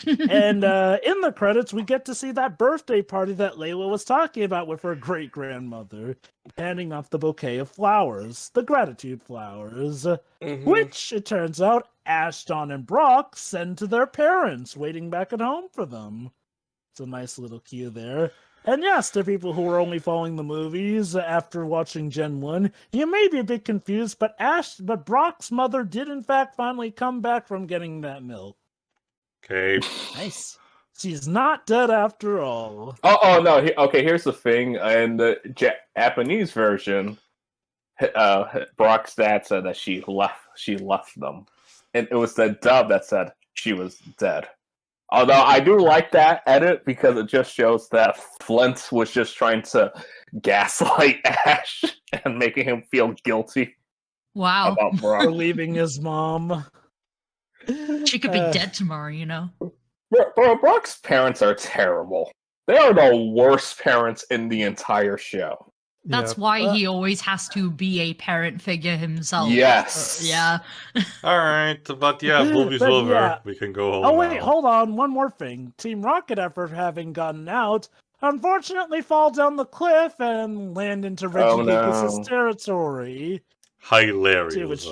And in the credits, we get to see that birthday party that Layla was talking about with her great-grandmother, handing off the bouquet of flowers, the gratitude flowers, which, it turns out, Ashton and Brock send to their parents, waiting back at home for them. It's a nice little cue there. And yes, to people who are only following the movies after watching Gen 1, you may be a bit confused, but Brock's mother did in fact finally come back from getting that milk. Okay. Nice. She's not dead after all. Oh no. Okay, here's the thing. In the Japanese version, Brock's dad said that she left them, and it was the dub that said she was dead. Although I do like that edit because it just shows that Flint was just trying to gaslight Ash and making him feel guilty Wow. about For Brock. leaving his mom. She could be dead tomorrow, you know? Bro, Brock's parents are terrible. They are the worst parents in the entire show. That's why he always has to be a parent figure himself. Yes. Yeah. Alright, but yeah, movie's But over. yeah. We can go home. Oh wait, now. hold on. One more thing. Team Rocket, after having gotten out, unfortunately fall down the cliff and land into Regigigas' no. territory. Hilarious. To which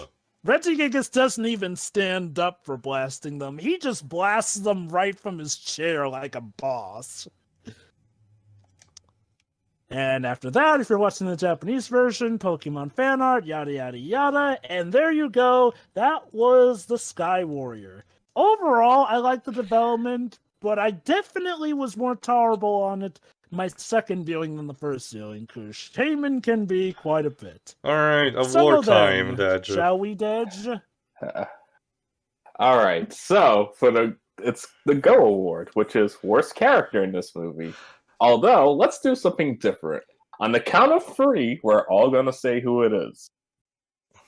Regigigas doesn't even stand up for blasting them. He just blasts them right from his chair like a boss. And after that, if you're watching the Japanese version, Pokemon fan art, yada yada yada, and there you go. That was the Sky Warrior. Overall, I like the development, but I definitely was more tolerable on it my second viewing than the first viewing, because Shaman can be quite a bit. Alright, So wartime, then, Dad. shall we, Dedge? All right, so it's the Go Award, which is worst character in this movie. Although, let's do something different. On the count of 3, we're all gonna say who it is.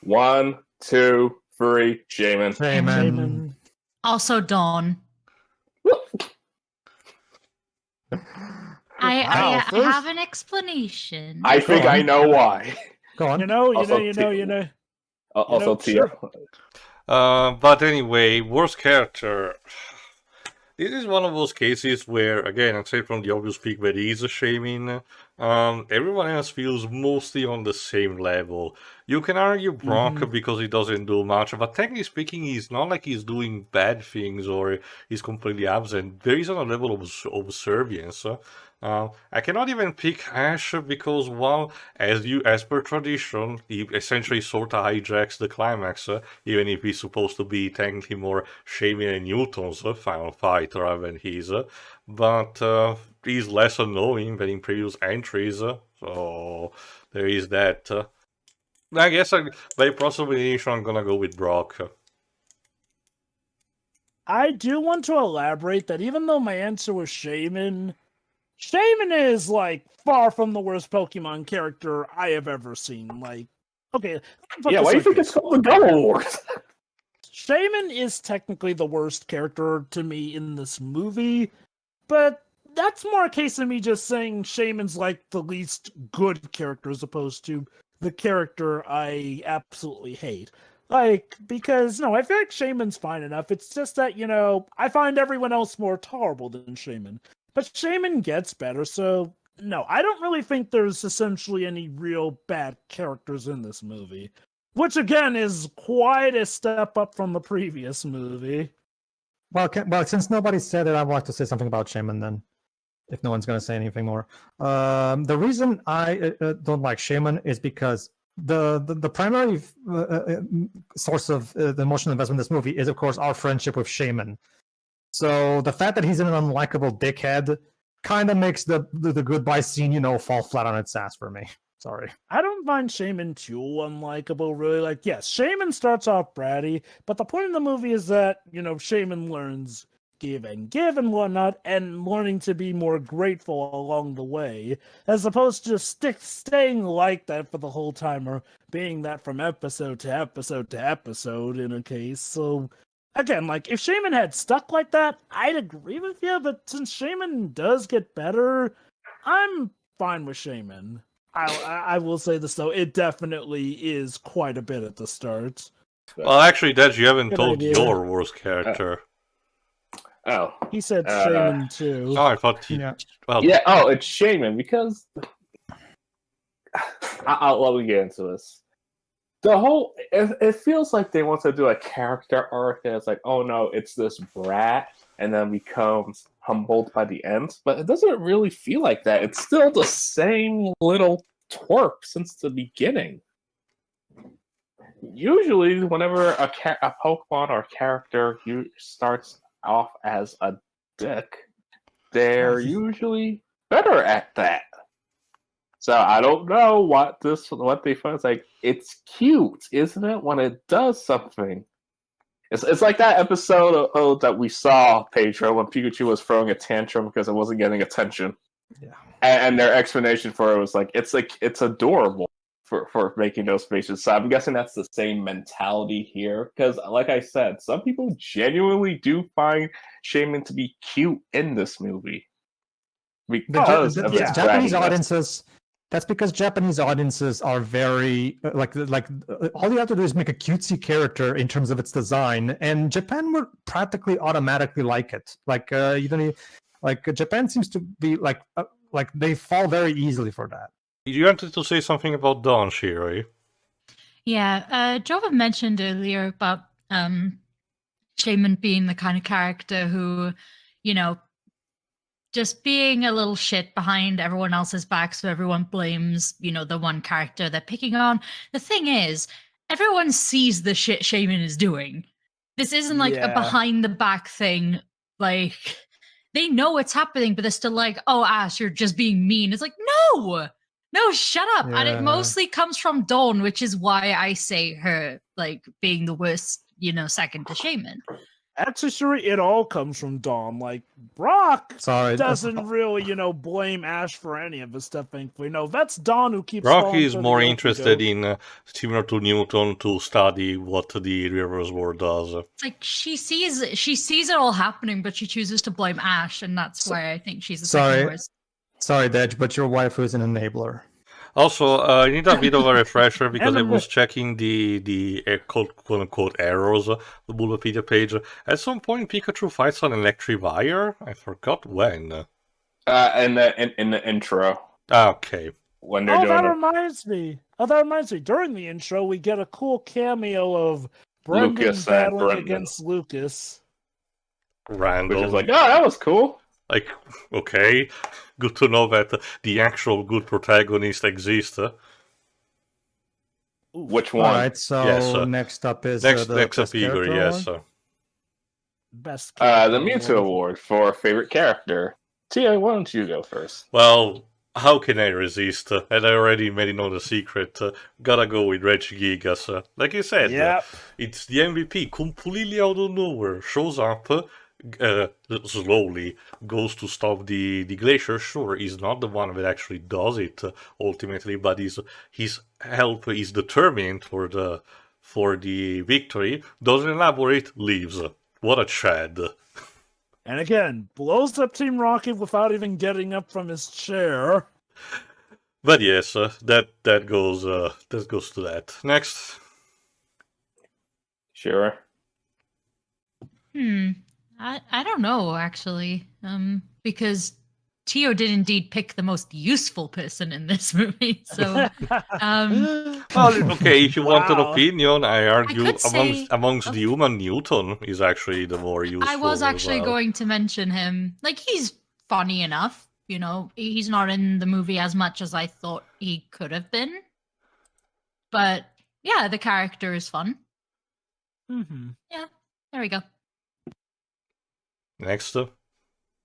1, 2, 3, Shaman. Shaman. Also, Dawn. I Wow, have an explanation. I think I know why. Go on. You know. Also, Tia. Sure. But anyway, worst character. This is one of those cases where, again, aside from the obvious pick where he is a Shaman, everyone else feels mostly on the same level. You can argue Brock because he doesn't do much, but technically speaking, he's not like he's doing bad things or he's completely absent. There is a level of subservience. I cannot even pick Ash because, well, as per tradition, he essentially sort of hijacks the climax, even if he's supposed to be technically more Shaman and Newton's final fight rather than his. But he's less annoying than in previous entries, so there is that. I guess by possibility I'm gonna go with Brock. I do want to elaborate that even though my answer was Shaman is, like, far from the worst Pokemon character I have ever seen. Like, okay. Yeah, why do you think it's called the Go Award? Shaman is technically the worst character to me in this movie, but that's more a case of me just saying Shaman's, like, the least good character as opposed to the character I absolutely hate. Like, because, no, I feel like Shaman's fine enough. It's just that, I find everyone else more tolerable than Shaman. But Shaman gets better, so no, I don't really think there's essentially any real bad characters in this movie. Which, again, is quite a step up from the previous movie. Well, since nobody said it, I'd like to say something about Shaman then. If no one's going to say anything more. The reason I don't like Shaman is because the primary source of the emotional investment in this movie is, of course, our friendship with Shaman. So the fact that he's an unlikable dickhead kind of makes the goodbye scene, fall flat on its ass for me. Sorry. I don't find Shaman too unlikable, really. Like, yes, Shaman starts off bratty, but the point of the movie is that, Shaman learns and whatnot, and learning to be more grateful along the way, as opposed to just staying like that for the whole time, or being that from episode to episode to episode in a case. So, again, like, if Shaman had stuck like that, I'd agree with you, but since Shaman does get better, I'm fine with Shaman. I will say this, though, it definitely is quite a bit at the start. Well, actually, Dad, you haven't Good told idea. your worst character. Oh. He said Shaman, too. Oh, I thought he... Yeah. Well, Yeah, oh, it's Shaman, because... I'll let me get into this. The whole... It feels like they want to do a character arc that's like, oh no, it's this brat, and then becomes humbled by the end, but it doesn't really feel like that. It's still the same little twerp since the beginning. Usually, whenever a Pokemon or character starts off as a dick, they're usually better at that. So I don't know what they find. It's like, it's cute, isn't it? When it does something. It's like that episode that we saw, Pedro, when Pikachu was throwing a tantrum because it wasn't getting attention. Yeah. And their explanation for it was it's adorable for making those faces. So I'm guessing that's the same mentality here. Because, like I said, some people genuinely do find Shaman to be cute in this movie. Because of its Japanese bragginess. audiences. That's because Japanese audiences are very like all you have to do is make a cutesy character in terms of its design, and Japan would practically automatically like it. Like you don't need, like Japan seems to be like they fall very easily for that. you wanted to say something about Dawn, Shiroi? Yeah, Jova mentioned earlier about Shaman being the kind of character who, just being a little shit behind everyone else's back, so everyone blames, the one character they're picking on. The thing is, everyone sees the shit Shaman is doing. This isn't like a behind the back thing. Like, they know it's happening, but they're still like, oh, Ash, you're just being mean. It's like, no, shut up. And it mostly comes from Dawn, which is why I say her, like, being the worst, second to Shaman. Actually, sure, it all comes from Dawn. Like, Brock doesn't really, blame Ash for any of his stuff, thankfully. No, that's Dawn who keeps Brock falling is for more the interested in, similar to Newton, to study what the reverse world does. Like, she sees it all happening, but she chooses to blame Ash, and that's why I think she's the second worst. Sorry, Dej, but your wife is an enabler. Also, I need a bit of a refresher because I was checking the quote-unquote errors of the Bulbapedia page. At some point, Pikachu fights an Electrivire. I forgot when. In the intro. Okay. When they're doing that reminds me. During the intro, we get a cool cameo of Brendan Lucas battling against Lucas. Randall. Which is like, oh, that was cool. Like, okay, good to know that the actual good protagonist exists. Which one? All right, so next up is next the up, Igor, yes. Best the Mewtwo Award for favorite character. Tia, why don't you go first? Well, how can I resist? And I already made it known the secret. Gotta go with Regigigas. Like you said, it's the MVP, completely out of nowhere. Shows up, slowly goes to stop the glacier. Sure, he's not the one that actually does it ultimately, but his help is determined for the victory. Doesn't elaborate, leaves. What a Chad. And again, blows up Team Rocket without even getting up from his chair. But yes, that goes to that. Next. Sure. I don't know, actually, because Tio did indeed pick the most useful person in this movie. So, well, okay, if you want an opinion, I argue amongst say, the human, Newton is actually the more useful. I was actually going to mention him. Like, he's funny enough, he's not in the movie as much as I thought he could have been. But, yeah, the character is fun. Mm-hmm. Yeah, there we go. Next.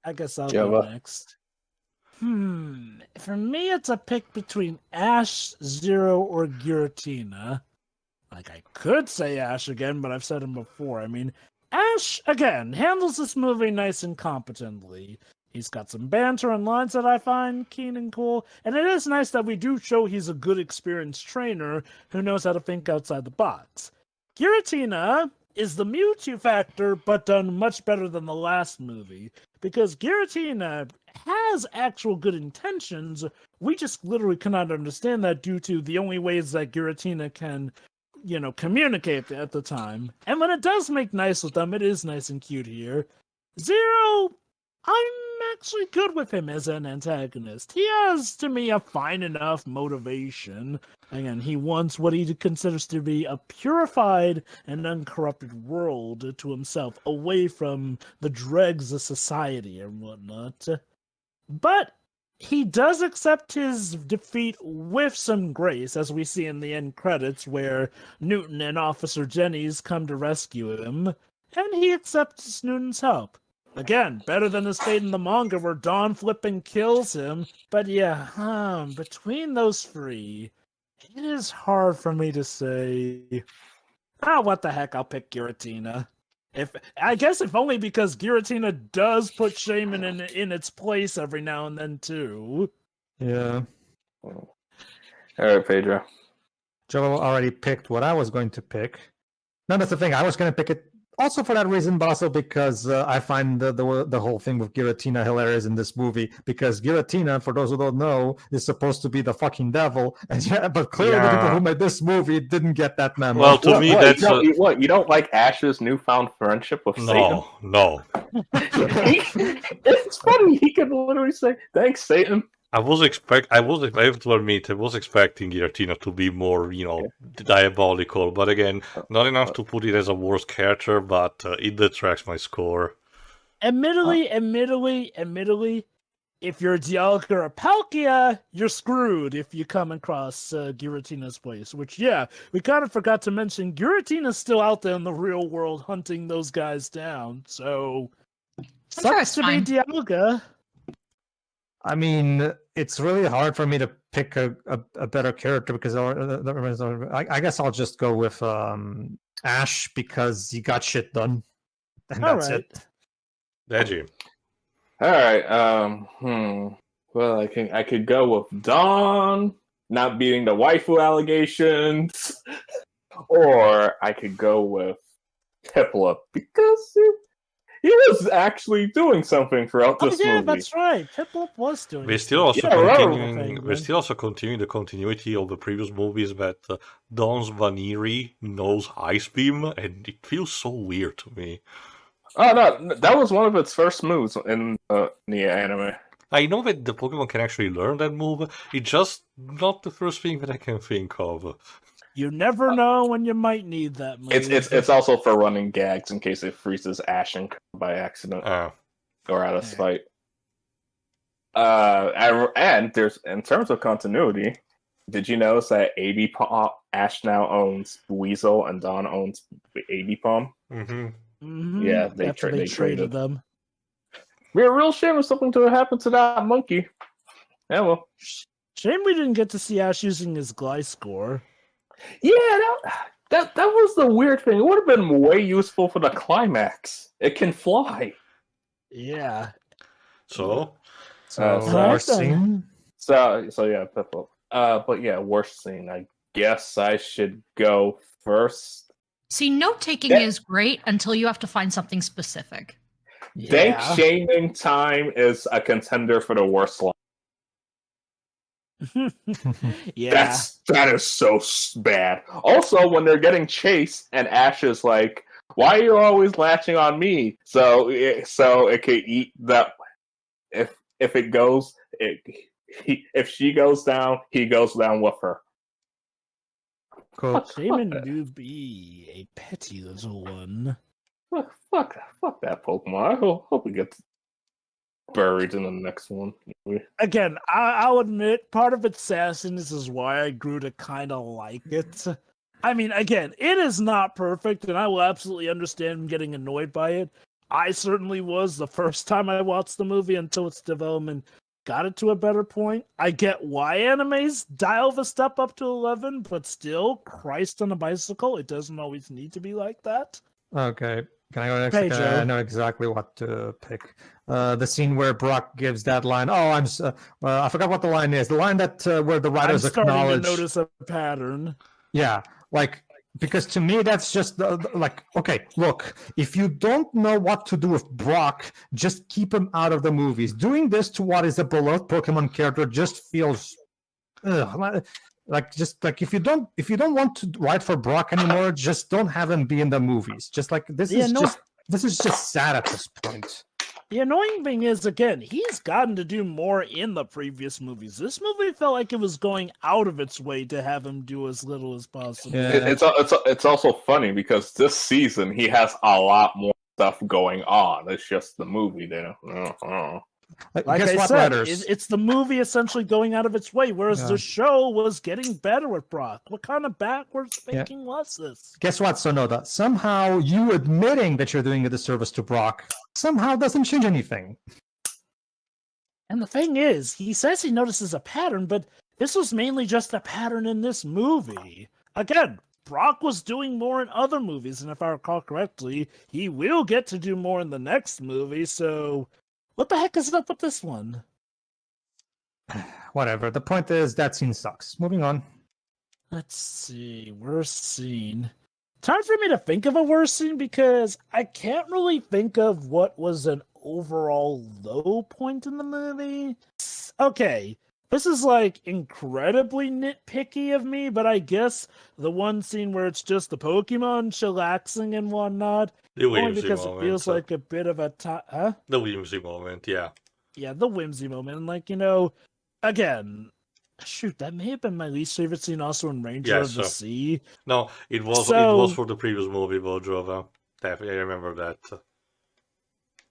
I guess I'll go next. For me, it's a pick between Ash, Zero, or Giratina. Like, I could say Ash again, but I've said him before. I mean, Ash, again, handles this movie nice and competently. He's got some banter and lines that I find keen and cool, and it is nice that we do show he's a good, experienced trainer who knows how to think outside the box. Giratina is the Mewtwo factor, but done much better than the last movie, because Giratina has actual good intentions. We just literally cannot understand that due to the only ways that Giratina can, communicate at the time. And when it does make nice with them, it is nice and cute here. Zero, I'm actually good with him as an antagonist. He has, to me, a fine enough motivation. Again, he wants what he considers to be a purified and uncorrupted world to himself, away from the dregs of society and whatnot. But he does accept his defeat with some grace, as we see in the end credits, where Newton and Officer Jennings come to rescue him, and he accepts Newton's help. Again, better than his fate in the manga, where Dawn flipping kills him. But yeah, between those three, it is hard for me to say. What the heck? I'll pick Giratina. If only because Giratina does put Shaman in its place every now and then too. Yeah. All right, Pedro. Joel already picked what I was going to pick. No, that's the thing. I was going to pick it also for that reason, but also because I find the whole thing with Giratina hilarious in this movie. Because Giratina, for those who don't know, is supposed to be the fucking devil, but clearly the people who made this movie didn't get that memo. Well, to me, that's you don't like Ash's newfound friendship with Satan? No. It's funny. He could literally say, "Thanks, Satan." I have to admit, I was expecting Giratina to be more, diabolical, but again, not enough to put it as a worst character, but it detracts my score. Admittedly, if you're a Dialga or a Palkia, you're screwed if you come across Giratina's place. Which, we kind of forgot to mention, Giratina's still out there in the real world hunting those guys down, so sucks to be Dialga. I mean, it's really hard for me to pick a better character because I guess I'll just go with Ash because he got shit done, and that's it. Deji. All right. Well, I could go with Dawn not beating the waifu allegations, or I could go with Piplup because he was actually doing something throughout this movie. That's right. Piplup was doing. We're still also continuing the continuity of the previous movies, but Dawn's Vaniri knows Ice Beam, and it feels so weird to me. Oh no, that was one of its first moves in the anime. I know that the Pokemon can actually learn that move. It's just not the first thing that I can think of. You never know when you might need that move. It's also for running gags in case it freezes Ash by accident or out of spite. And there's, in terms of continuity, did you notice that Ash now owns Weasel and Dawn owns Abipom? Mm-hmm. Yeah, they traded them. We're a real shame if something to happen to that monkey. Yeah, well, shame we didn't get to see Ash using his Gliscor. Yeah, that was the weird thing. It would have been way useful for the climax. It can fly. Yeah. So worst scene. So yeah, Piplup. But yeah, worst scene. I guess I should go first. See, note-taking is great until you have to find something specific. Dank shaming time is a contender for the worst line. That is so bad. Also, when they're getting chased and Ash is like, "Why are you always latching on me?" So it could eat that. If it goes, if she goes down, he goes down with her. Cool. Shaman do be a petty little one. Fuck that Pokemon. I hope we get buried in the next one. Again, I'll admit, part of its sassiness is why I grew to kind of like it. I mean, again, it is not perfect, and I will absolutely understand getting annoyed by it. I certainly was the first time I watched the movie until its development got it to a better point. I get why animes dial the step up to 11, but still, Christ on a bicycle, it doesn't always need to be like that. Okay. Can I go next? Hey, Okay, Joe. I know exactly what to pick. The scene where Brock gives that line. Oh, I forgot what the line is. The line that where the I'm writers starting to acknowledge. notice a pattern. Yeah, like because to me that's just like okay. Look, if you don't know what to do with Brock, just keep him out of the movies. Doing this to what is a beloved Pokemon character just feels. Like just like if you don't want to write for Brock anymore, just don't have him be in the movies. Just like this is just sad at this point. The annoying thing is, again, he's gotten to do more in the previous movies. This movie felt like it was going out of its way to have him do as little as possible. Yeah. It's also funny because this season he has a lot more stuff going on. It's just the movie, you know. Like guess I what, said, writers? it's the movie essentially going out of its way, whereas Yeah. the show was getting better with Brock. What kind of backwards thinking was this? Guess what, Sonoda? Somehow you admitting that you're doing a disservice to Brock somehow doesn't change anything. And the thing is, he says he notices a pattern, but this was mainly just a pattern in this movie. Again, Brock was doing more in other movies, and if I recall correctly, he will get to do more in the next movie, so what the heck is up with this one? Whatever. The point is that scene sucks. Moving on. Let's see, worst scene. It's hard for me to think of a worst scene because I can't really think of what was an overall low point in the movie. Okay, this is like incredibly nitpicky of me, but I guess the one scene where it's just the Pokemon chillaxing and whatnot, The only whimsy because moment. it feels like a bit of a huh? The whimsy moment, yeah. Yeah, the whimsy moment. And like, again, shoot, that may have been my least favorite scene also in Ranger of the Sea. No, it was for the previous movie, Bodrova. Definitely, I remember that.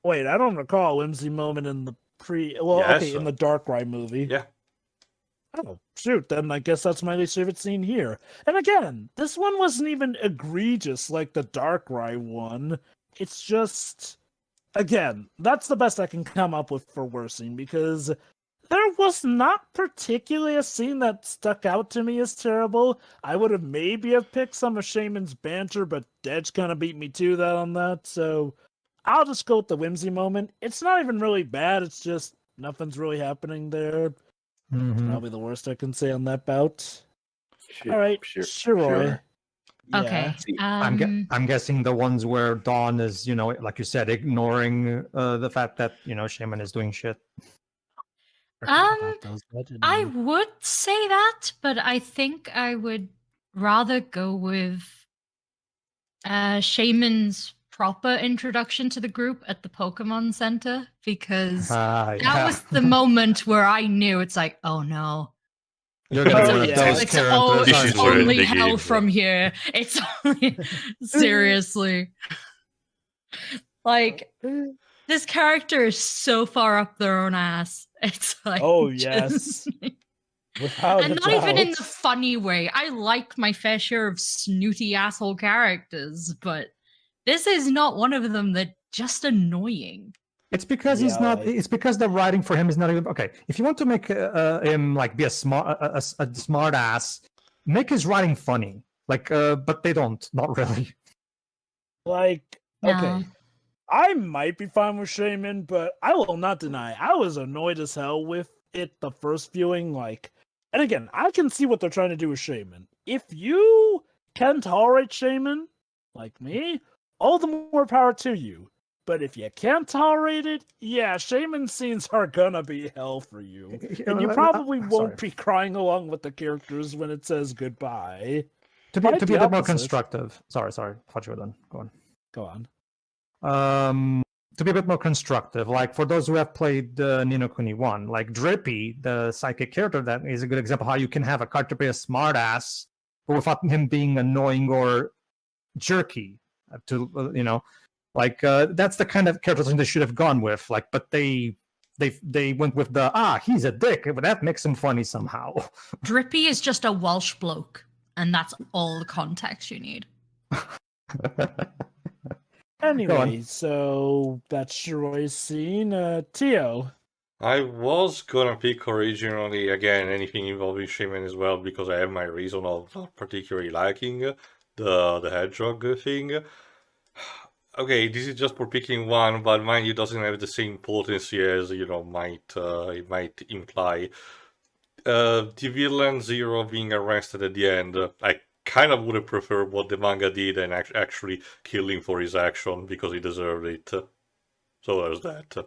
Wait, I don't recall a whimsy moment in the in the Darkrai movie. Yeah. Oh, shoot, then I guess that's my least favorite scene here. And again, this one wasn't even egregious like the Darkrai one. It's just, again, that's the best I can come up with for worst scene, because there was not particularly a scene that stuck out to me as terrible. I would have maybe have picked some of Shaman's banter, but Dedge kind of beat me to that on that, so I'll just go with the whimsy moment. It's not even really bad, it's just nothing's really happening there. Mm-hmm. Probably the worst I can say on that bout. Sure, All right, sure. Shiroi. Okay. I'm guessing the ones where Dawn is, like you said, ignoring the fact that Shaman is doing shit. I would say that, but I think I would rather go with Shaman's proper introduction to the group at the Pokemon Center, because that was the moment where I knew it's like, oh no. You're gonna Oh, be yeah. those characters. This is It's where only the hell game- from here. It's only seriously. Like, this character is so far up their own ass. It's like, Oh, just- yes. Without and a not even in doubt. the funny way. I like my fair share of snooty asshole characters, but this is not one of them. That just annoying. It's because he's Yeah, not. like- It's because the writing for him is not even okay. If you want to make him like be a smart ass, make his writing funny. Like, but they don't. Not really. Like, No. okay. I might be fine with Shaman, but I will not deny I was annoyed as hell with it the first viewing. Like, and again, I can see what they're trying to do with Shaman. If you can tolerate Shaman, like me, all the more power to you. But if you can't tolerate it, yeah, Shaman scenes are gonna be hell for you. And you probably won't be crying along with the characters when it says goodbye. To be Quite a the bit more opposite. constructive. Sorry. Thought you were done. Go on. Go on. To be a bit more constructive, like for those who have played Ni no Kuni 1, like Drippy, the psychic character, that is a good example how you can have a character be a smartass, but without him being annoying or jerky. That's the kind of character they should have gone with. Like, but they went with the he's a dick, but that makes him funny somehow. Drippy is just a Welsh bloke, and that's all the context you need. Anyway, so that's Shiroi's scene. Tio. I was gonna pick originally, again, anything involving Shaman as well, because I have my reason of not particularly liking the hedgehog thing. Okay, this is just for picking one, but mind you, doesn't have the same potency as it might imply. The villain Zero being arrested at the end, I kind of would have preferred what the manga did and actually kill him for his action because he deserved it. So there's that.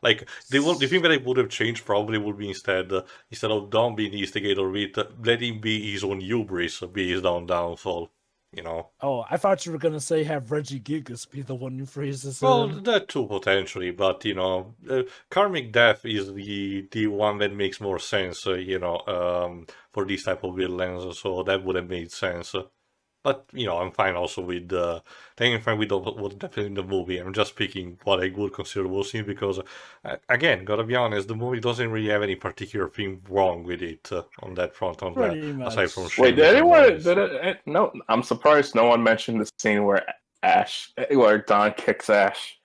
Like the thing that I would have changed probably would be instead of Dom being the instigator of it, let him be his own hubris, be his downfall. You know. Oh, I thought you were gonna say have Reggie Gigas be the one who freezes Well, him. that too potentially, but karmic death is the one that makes more sense, for these type of villains. So that would have made sense. But I'm fine also with I'm fine with what's definitely in the movie. I'm just picking what I would consider worst scene because, again, gotta be honest, the movie doesn't really have any particular thing wrong with it on that front. On that, Pretty much. aside from Wait, Seamus did and anyone? Lois. No, I'm surprised no one mentioned the scene where Don kicks Ash.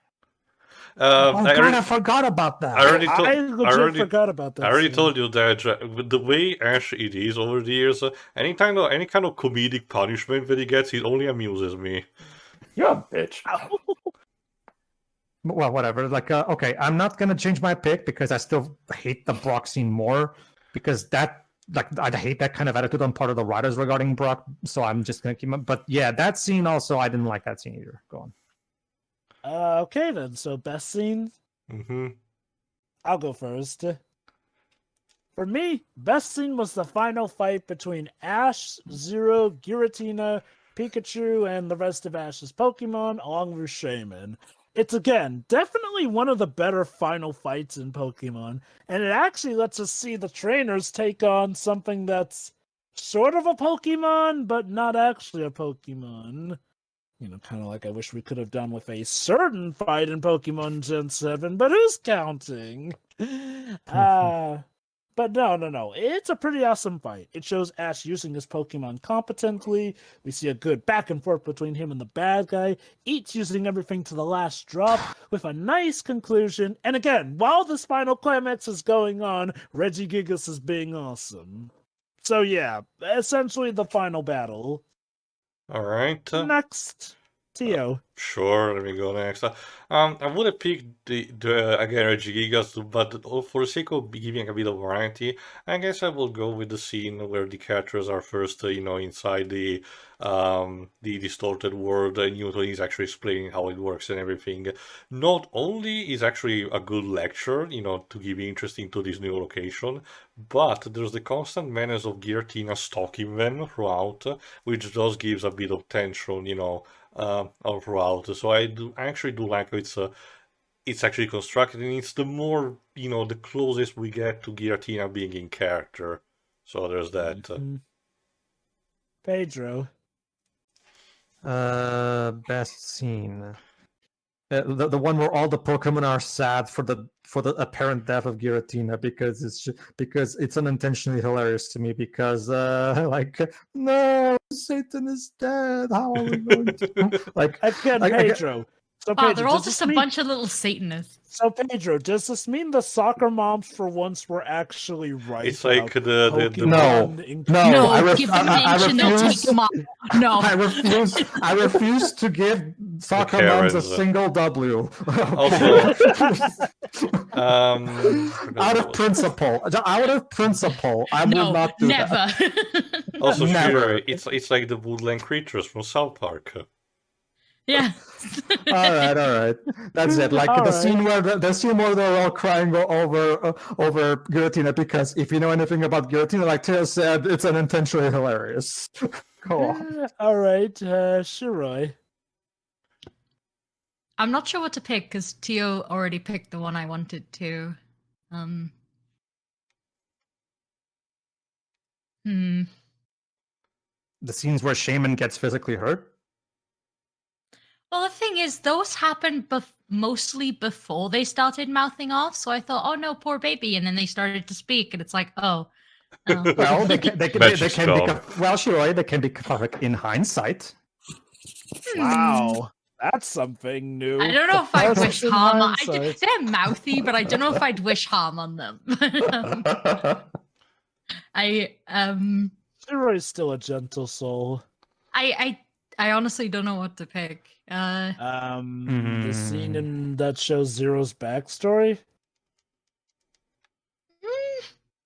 I forgot about that. I already forgot about that. I already scene. told you that with the way Ash it is over the years, any kind of comedic punishment that he gets, it only amuses me. You're a bitch. Well, whatever. Like, okay, I'm not gonna change my pick because I still hate the Brock scene more because I hate that kind of attitude on part of the writers regarding Brock. So I'm just gonna keep. But yeah, that scene also, I didn't like that scene either. Go on. Okay then. So best scene. Mm-hmm. I'll go first. For me, best scene was the final fight between Ash, Zero, Giratina, Pikachu, and the rest of Ash's Pokemon, along with Shaman. It's, again, definitely one of the better final fights in Pokemon, and it actually lets us see the trainers take on something that's sort of a Pokemon, but not actually a Pokemon. Kind of like I wish we could have done with a certain fight in Pokemon Gen 7, but who's counting? But no. It's a pretty awesome fight. It shows Ash using his Pokemon competently. We see a good back and forth between him and the bad guy, each using everything to the last drop, with a nice conclusion. And again, while this final climax is going on, Reggie Gigas is being awesome. So yeah, essentially the final battle. All right. Next, Tio. Sure, let me go next. I would have picked the again Reggie Gigas, but for the sake of giving a bit of variety, I guess I will go with the scene where the characters are first, inside the distorted world, and Newton is actually explaining how it works and everything. Not only is actually a good lecture, to give interest into this new location, but there's the constant menace of Giratina stalking them throughout, which does gives a bit of tension, all throughout. So I actually do like how it's actually constructed, and it's the more the closest we get to Giratina being in character. So there's that. Pedro. Best scene. The one where all the Pokemon are sad for the apparent death of Giratina because it's unintentionally hilarious to me because no, Satan is dead. How are we going to Pedro? So Wow, Pedro, they're all just a bunch of little Satanists. So Pedro, does this mean the soccer moms for once were actually right? It's like the No, give them attention, they'll take them off. No, I refuse to give soccer moms a single W. Also, out of principle, I will not do never. that. Also, Never. sure, it's like the woodland creatures from South Park. Yeah. all right. That's it. Like the scene where they're all crying over Giratina because if you know anything about Giratina, like Teo said, it's unintentionally hilarious. Go on. All right, Shiroi. I'm not sure what to pick because Tio already picked the one I wanted to. The scenes where Shaman gets physically hurt. Well, the thing is, those happened mostly before they started mouthing off. So I thought, oh no, poor baby, and then they started to speak, and it's like, oh. Well, they can be cathartic in hindsight. Wow, that's something new. I don't know if I'd wish harm on. hindsight. They're mouthy, but I don't know if I'd wish harm on them. Shiroi's still a gentle soul. I honestly don't know what to pick. The scene that shows Zero's backstory.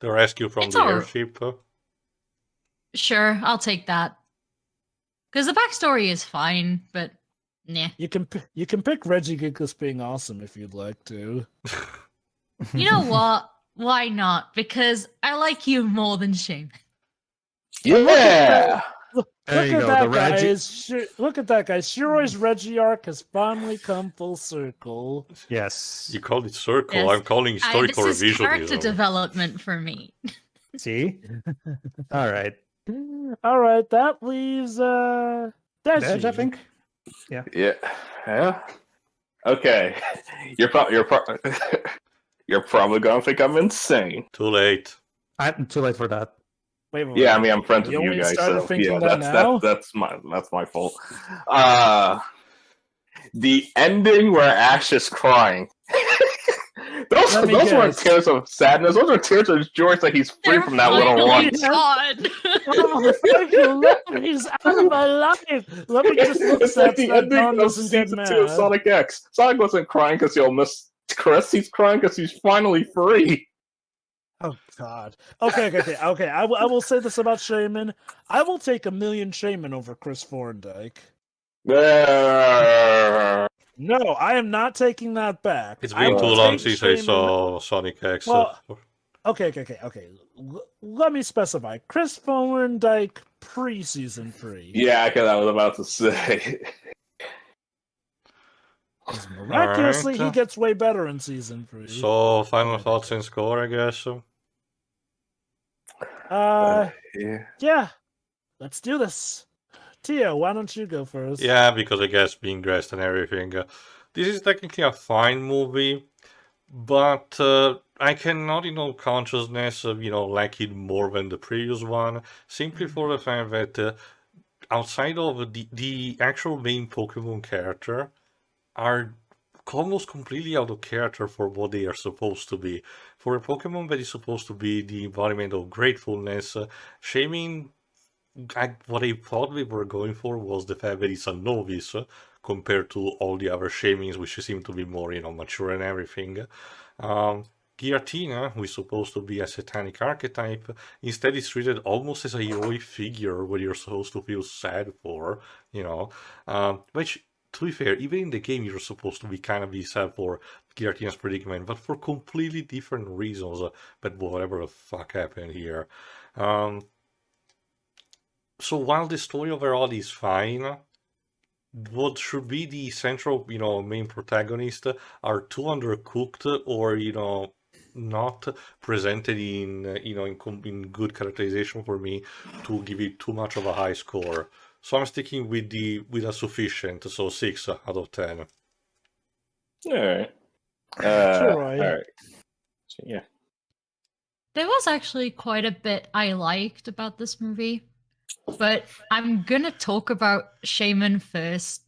The rescue from It's the all- airship. Sure, I'll take that. Because the backstory is fine, but nah. You can pick Reggie Gigas being awesome if you'd like to. You know what? Why not? Because I like you more than Shane. Yeah. Look There you at go, that, the Reggie- guys. Look at that, guys. Shiroi's Reggie arc has finally come full circle. Yes. You call it circle. Yes. I'm calling historical This is character revisionism. development for me. See? All right. All right, that leaves Deji. Dej, I think. Yeah. Okay. You're probably gonna think I'm insane. Too late. I'm too late for that. Wait, Yeah, I mean I'm friends with You you only guys, started so thinking yeah, that now? that's my fault. The ending where Ash is crying. those Let me weren't guess. tears of sadness. Those are tears of joy that he's free They're from that little finally one. gone. Oh, thank you, Lord, he's out of my life. Let me just look It's at like the that ending Don of doesn't get season 2 mad. of Sonic X. Sonic wasn't crying because he'll miss Chris. He's crying because he's finally free. Oh God. Okay. I will say this about Shaman. I will take a million Shaman over Chris Thorndike. No, I am not taking that back. It's I been will too long take since I Shaman- saw Sonic X. Well, Okay. Let me specify. Chris Thorndike pre-season 3. Yeah, because I was about to say. Miraculously, Alright. he gets way better in season 3. So, final thoughts and score, I guess. Yeah. Let's do this. Tio, why don't you go first? Yeah, because I guess being dressed and everything. This is technically a fine movie, but I cannot, in all consciousness, like it more than the previous one, simply for the fact that outside of the actual main Pokemon character are almost completely out of character for what they are supposed to be. For a Pokemon that is supposed to be the embodiment of gratefulness, shaming what I thought we were going for was the fact that it's a novice compared to all the other shamings, which seem to be more, mature and everything. Giratina, who is supposed to be a satanic archetype, instead is treated almost as a heroic figure where you're supposed to feel sad for, which, to be fair, even in the game you're supposed to be kind of be sad for Giratina's predicament, but for completely different reasons, but whatever the fuck happened here. So while the story overall is fine, what should be the central, main protagonist are too undercooked or, not presented in good characterization for me to give it too much of a high score. So I'm sticking with a sufficient, so 6 out of 10. Alright. Alright. So, yeah. There was actually quite a bit I liked about this movie, but I'm gonna talk about Shaman first,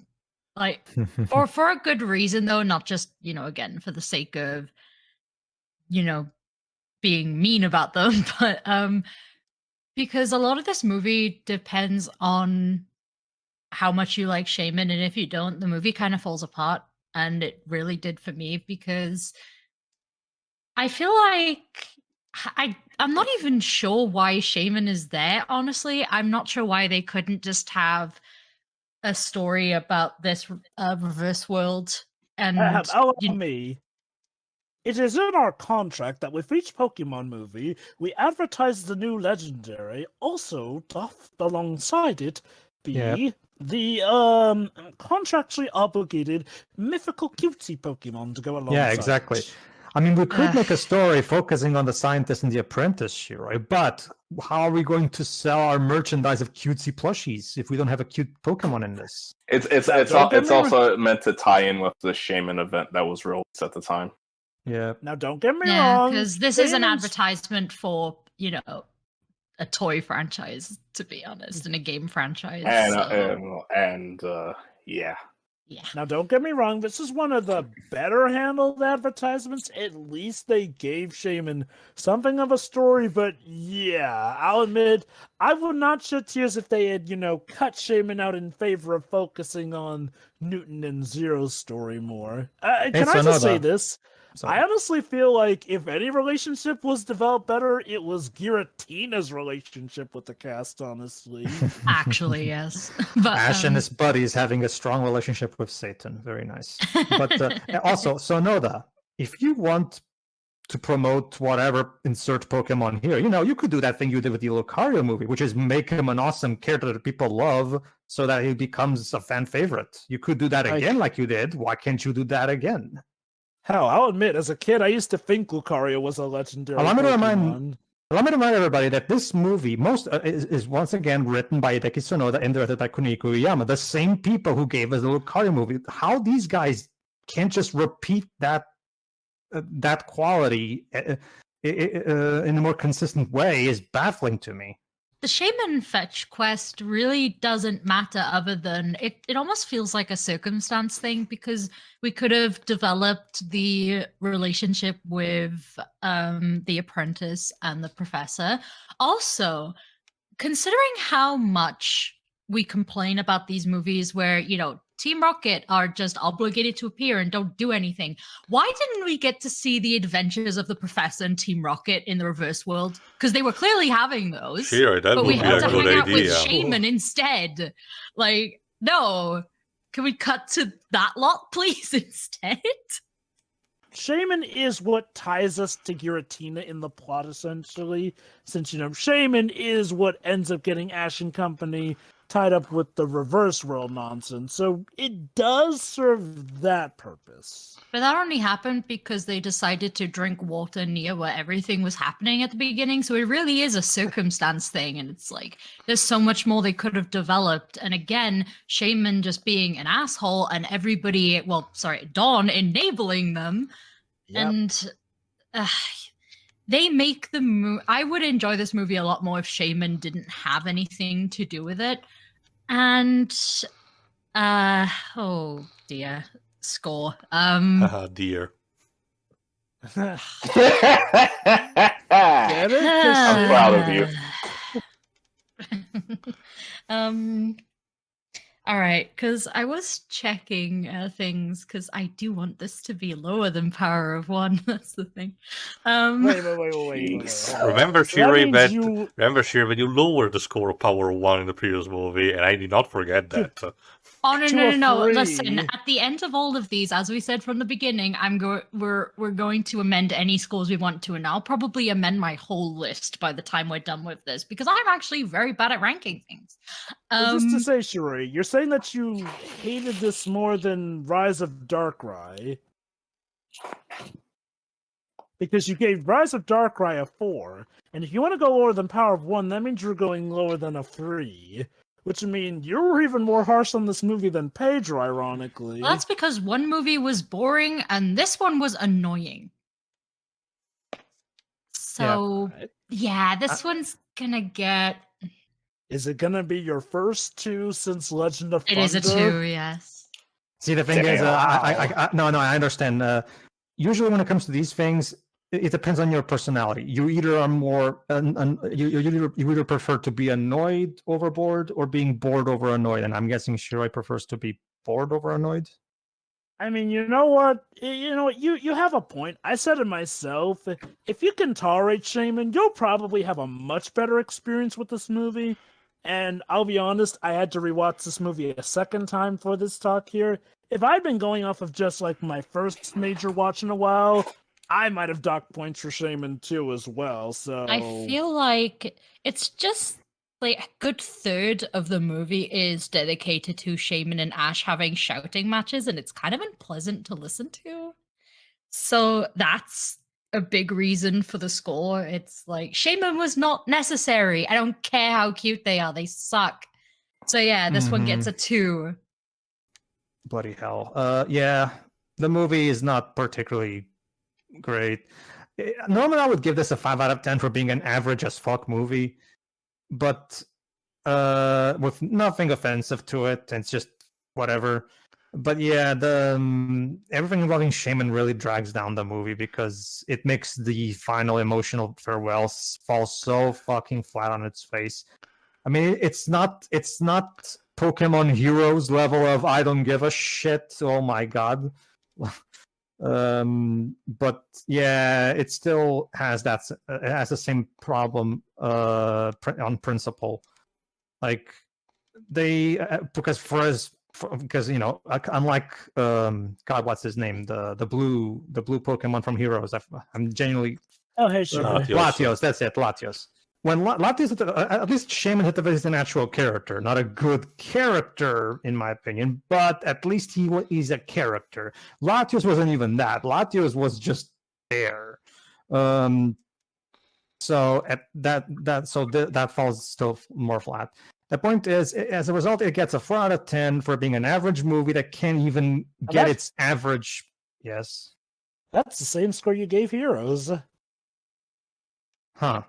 like for a good reason though, not just again for the sake of being mean about them, but because a lot of this movie depends on how much you like Shaman, and if you don't, the movie kind of falls apart, and it really did for me because I feel like I'm not even sure why Shaman is there, honestly. I'm not sure why they couldn't just have a story about this reverse world and Allow me. It is in our contract that with each Pokemon movie, we advertise the new legendary. Also, doth alongside it be the contractually obligated mythical cutesy Pokemon to go alongside. Yeah, exactly. I mean, we could make a story focusing on the scientist and the apprentice, Shiroi, but how are we going to sell our merchandise of cutesy plushies if we don't have a cute Pokemon in this? It's also meant to tie in with the Shaman event that was released at the time. Yeah. Now, don't get me yeah, wrong. because this is an Shaman's- advertisement for a toy franchise, to be honest, and a game franchise. And yeah. Yeah. Now, don't get me wrong, this is one of the better handled advertisements. At least they gave Shaman something of a story, but yeah, I'll admit, I would not shed tears if they had, cut Shaman out in favor of focusing on Newton and Zero's story more. Can I just say this? Sorry. I honestly feel like if any relationship was developed better, it was Giratina's relationship with the cast, honestly. Actually, yes. But Ash and his buddies having a strong relationship with Satan. Very nice. But also, Sonoda, if you want to promote whatever, insert Pokemon here, you could do that thing you did with the Lucario movie, which is make him an awesome character that people love so that he becomes a fan favorite. You could do that again like you did. Why can't you do that again? Hell, I'll admit, as a kid, I used to think Lucario was a legendary Pokemon. Let me remind everybody that this movie is once again written by Hideki Sonoda and directed by Kuniko Uyama, the same people who gave us the Lucario movie. How these guys can't just repeat that quality in a more consistent way is baffling to me. The Shaman Fetch quest really doesn't matter other than it almost feels like a circumstance thing, because we could have developed the relationship with the apprentice and the professor. Also, considering how much we complain about these movies where, Team Rocket are just obligated to appear and don't do anything, why didn't we get to see the adventures of the Professor and Team Rocket in the reverse world? Because they were clearly having those. Sure, that but would we be had a to good hang out idea. with Shaman instead. Like, no. Can we cut to that lot, please, instead? Shaman is what ties us to Giratina in the plot, essentially. Since, Shaman is what ends up getting Ash and company tied up with the reverse world nonsense. So it does serve that purpose. But that only happened because they decided to drink water near where everything was happening at the beginning. So it really is a circumstance thing. And it's like, there's so much more they could have developed. And again, Shaman just being an asshole and everybody, Dawn enabling them. Yep. And they make the movie. I would enjoy this movie a lot more if Shaman didn't have anything to do with it. And, oh dear. Score. Haha, dear. Get it? I'm proud of you. All right, because I was checking things because I do want this to be lower than Power of One. That's the thing. Wait. Remember, So that Shiri, means you- when you lowered the score of Power of One in the previous movie, and I did not forget that. Oh no, To no, a no, no! three. Listen, at the end of all of these, as we said from the beginning, we're going to amend any scores we want to, and I'll probably amend my whole list by the time we're done with this because I'm actually very bad at ranking things. Just to say, Shuri, you're saying that you hated this more than Rise of Darkrai because you gave Rise of Darkrai a 4, and if you want to go lower than Power of 1, that means you're going lower than a 3. Which means you were even more harsh on this movie than Pedro, ironically. Well, that's because one movie was boring and this one was annoying. So, yeah, this one's gonna get... Is it gonna be your first 2 since Legend of Thunder? It is a 2, yes. See, the thing is, I understand. Usually when it comes to these things, it depends on your personality. You either are more, you either prefer to be annoyed over bored or being bored over annoyed. And I'm guessing Shirai prefers to be bored over annoyed. I mean, you know what? You have a point. I said it myself. If you can tolerate Shaman, you'll probably have a much better experience with this movie. And I'll be honest, I had to rewatch this movie a second time for this talk here. If I'd been going off of just like my first major watch in a while, I might have docked points for Shaman too as well. So I feel like it's just like a good third of the movie is dedicated to Shaman and Ash having shouting matches, and it's kind of unpleasant to listen to. So that's a big reason for the score. It's like Shaman was not necessary. I don't care how cute they are; they suck. So yeah, this one gets a 2. Bloody hell! Yeah, the movie is not particularly great. Normally, I would give this a 5 out of 10 for being an average as fuck movie, but with nothing offensive to it, it's just whatever. But yeah, the everything involving Shaman really drags down the movie because it makes the final emotional farewells fall so fucking flat on its face. I mean, it's not Pokemon Heroes level of I don't give a shit. Oh my god. But yeah, it still has that. It has the same problem on principle. Like they because because unlike God, what's his name, the blue Pokemon from Heroes. I'm genuinely Oh, hey, sure. Latios. That's it, Latios. When Latios, at least Shaman Hitavir is an actual character, not a good character in my opinion, but at least he's a character. Latios wasn't even that. Latios was just there. So at that falls still more flat. The point is, as a result, it gets a 4 out of 10 for being an average movie that can't even get its average. Yes. That's the same score you gave Heroes. Huh.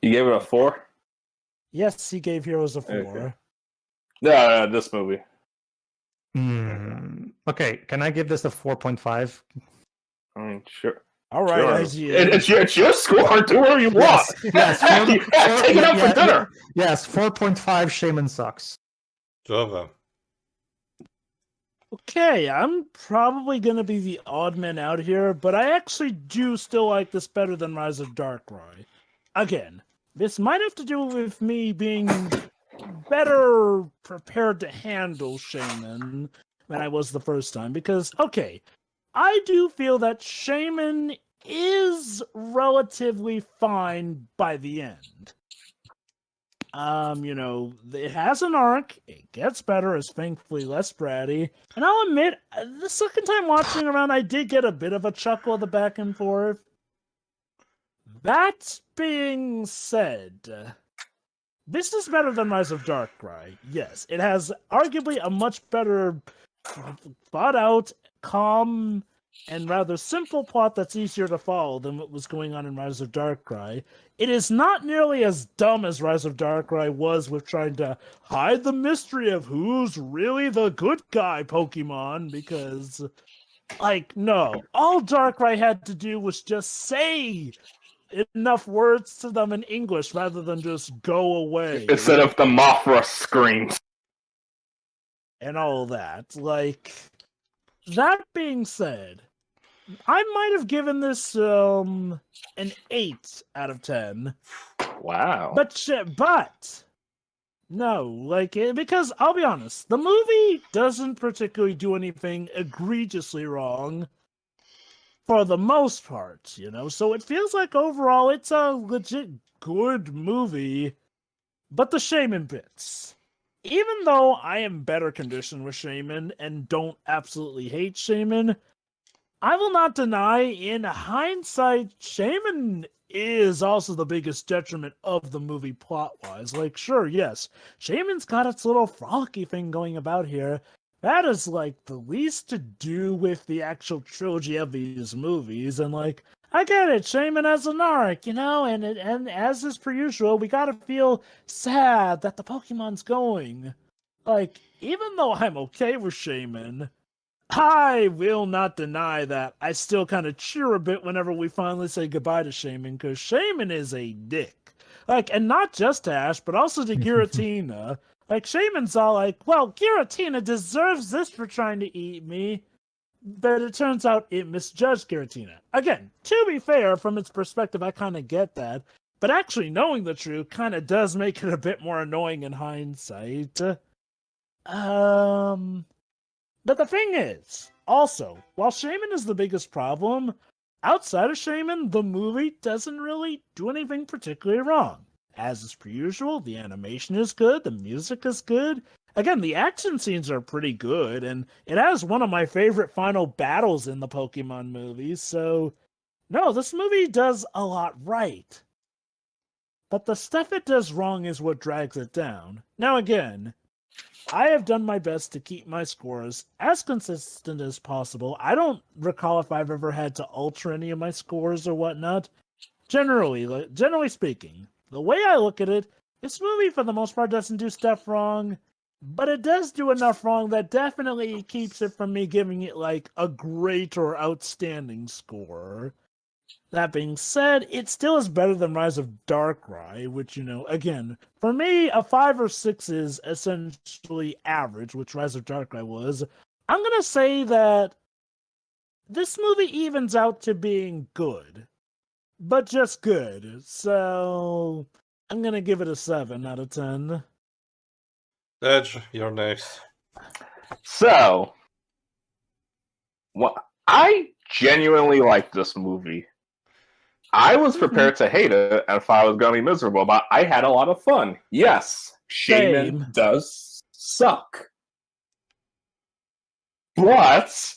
You gave it a 4? Yes, he gave Heroes a 4. Okay. No, this movie. Okay, can I give this a 4.5? I mean, sure. All right, sure. It's your score. Do whatever you want. Yes, take it out for dinner. Yes, 4.5. Shaman sucks. Java. Okay, I'm probably going to be the odd man out here, but I actually do still like this better than Rise of Darkrai. Again, this might have to do with me being better prepared to handle Shaman than I was the first time, because, okay, I do feel that Shaman is relatively fine by the end. It has an arc, it gets better, it's thankfully less bratty, and I'll admit, the second time watching around, I did get a bit of a chuckle at the back and forth. That being said, this is better than Rise of Darkrai. Yes, it has arguably a much better thought out, calm, and rather simple plot that's easier to follow than what was going on in Rise of Darkrai. It is not nearly as dumb as Rise of Darkrai was with trying to hide the mystery of who's really the good guy Pokemon, because, no. All Darkrai had to do was just say enough words to them in English rather than just go away. Instead of the Mothra screams. And all that. That being said, I might have given this an 8 out of 10. Wow. But no, because I'll be honest, the movie doesn't particularly do anything egregiously wrong for the most part, so it feels like overall it's a legit good movie, but the Shaman bits. Even though I am better conditioned with Shaman and don't absolutely hate Shaman, I will not deny, in hindsight, Shaman is also the biggest detriment of the movie plot-wise. Sure, yes, Shaman's got its little frolicky thing going about here. That is, the least to do with the actual trilogy of these movies, and, I get it, Shaman has an arc, and as is per usual, we gotta feel sad that the Pokemon's going. Even though I'm okay with Shaman, I will not deny that I still kind of cheer a bit whenever we finally say goodbye to Shaman, because Shaman is a dick. And not just to Ash, but also to Giratina. Shaman's all well, Giratina deserves this for trying to eat me. But it turns out it misjudged Giratina. Again, to be fair, from its perspective, I kind of get that. But actually knowing the truth kind of does make it a bit more annoying in hindsight. But the thing is, also, while Shaman is the biggest problem, outside of Shaman, the movie doesn't really do anything particularly wrong. As is per usual, the animation is good, the music is good. Again, the action scenes are pretty good, and it has one of my favorite final battles in the Pokemon movies, so no, this movie does a lot right. But the stuff it does wrong is what drags it down. Now again, I have done my best to keep my scores as consistent as possible. I don't recall if I've ever had to alter any of my scores or whatnot. Generally speaking, the way I look at it, this movie for the most part doesn't do stuff wrong. but it does do enough wrong that definitely keeps it from me giving it like a great or outstanding score. That being said, it still is better than Rise of Darkrai, which, again, for me, a 5 or 6 is essentially average, which Rise of Darkrai was. I'm going to say that this movie evens out to being good, but just good. So I'm going to give it a 7 out of 10. Edge, you're next. So, I genuinely like this movie. I was prepared to hate it if I was going to be miserable, but I had a lot of fun. Yes, Shaman does suck. But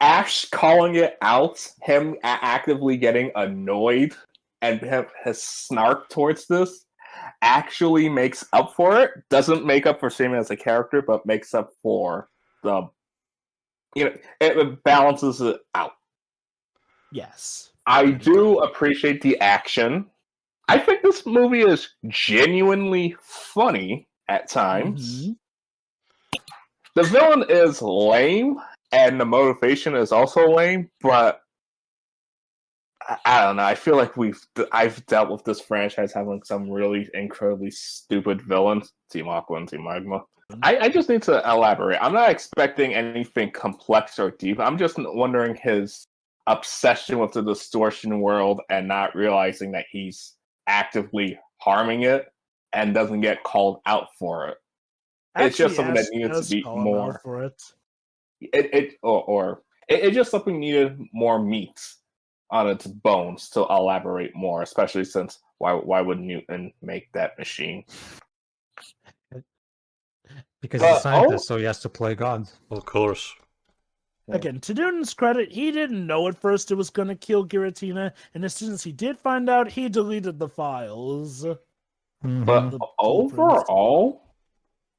Ash calling it out, him actively getting annoyed, and his snark towards this actually makes up for it. Doesn't make up for Shaman as a character, but makes up for the... it balances it out. Yes. I do appreciate the action. I think this movie is genuinely funny at times. Mm-hmm. The villain is lame, and the motivation is also lame, but I don't know. I feel like I've dealt with this franchise having some really incredibly stupid villains. Team Aqua and Team Magma. I just need to elaborate. I'm not expecting anything complex or deep. I'm just wondering his obsession with the distortion world and not realizing that he's actively harming it and doesn't get called out for it. Actually, it's just something that needed to be more for it. It just something needed more meat on its bones to elaborate more, especially since why would Newton make that machine? Because he's a scientist, so he has to play God. Of course. Again, to Newton's credit, he didn't know at first it was going to kill Giratina, and as soon as he did find out, he deleted the files. Mm-hmm. But overall,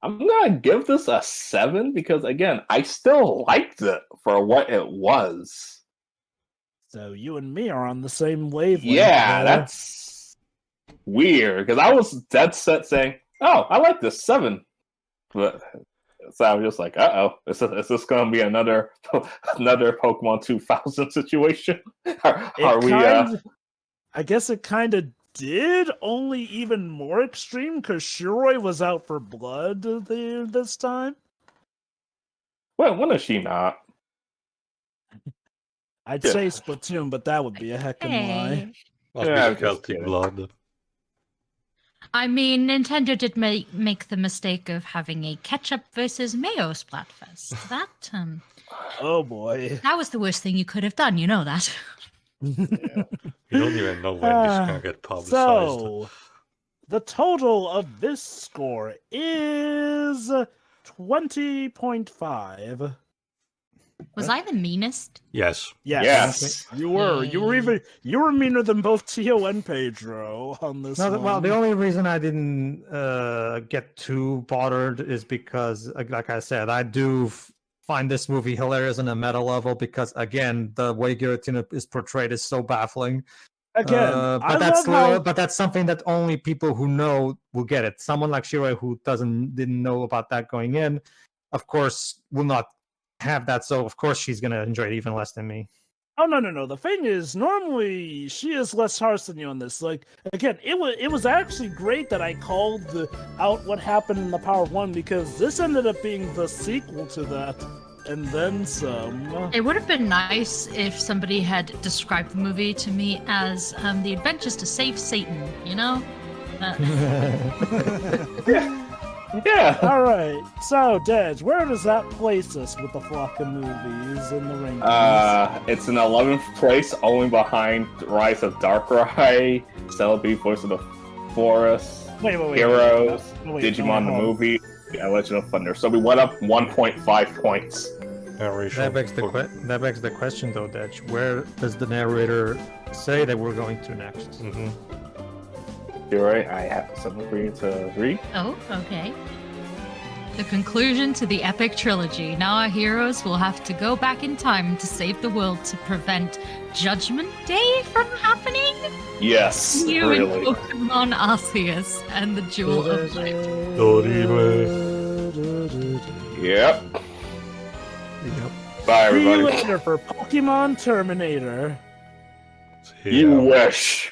I'm going to give this a 7 because, again, I still liked it for what it was. So you and me are on the same wavelength. Yeah, that's weird, because I was dead set saying, oh, I like this 7. But... so I was just like, uh-oh, is this going to be another Pokemon 2000 situation? I guess it kind of did, only even more extreme, because Shiroi was out for blood this time. Well, when is she not? I'd say Splatoon, but that would be a heckin' lie. Must be Celtic blood. I mean, Nintendo did make the mistake of having a ketchup versus mayo Splatfest. That, oh boy. That was the worst thing you could have done, you know that. Yeah. You don't even know when this is going to get publicized. So, the total of this score is 20.5. Was I the meanest? Yes. Yes. You were. You were meaner than both Tio and Pedro on this one. Well, the only reason I didn't get too bothered is because, like I said, I do find this movie hilarious on a meta level because, again, the way Giratina is portrayed is so baffling. Again, but that's something that only people who know will get it. Someone like Shiroi who didn't know about that going in, of course, will not have that, so of course she's gonna enjoy it even less than me. Oh no. The thing is, normally she is less harsh than you on this. Like, again, it was actually great that I called out what happened in the Power 1 because this ended up being the sequel to that, and then some. It would have been nice if somebody had described the movie to me as the adventures to save Satan, you know? Yeah. All right. So, Dej, where does that place us with the flock of movies in the rankings? It's in 11th place, only behind Rise of Darkrai, Celebi, Voice of the Forest, Heroes, Digimon the movie, and Legend of Thunder. So we went up 1.5 points. That begs the question, though, Dej. Where does the narrator say that we're going to next? Mm-hmm. You're right. I have something for you to read. Oh, okay. the conclusion to the epic trilogy. Now our heroes will have to go back in time to save the world to prevent Judgment Day from happening. Yes, You and really. Pokemon Arceus and the Jewel of Light. Yep. Yep. Bye, See you everybody. later for Pokemon Terminator. You wish.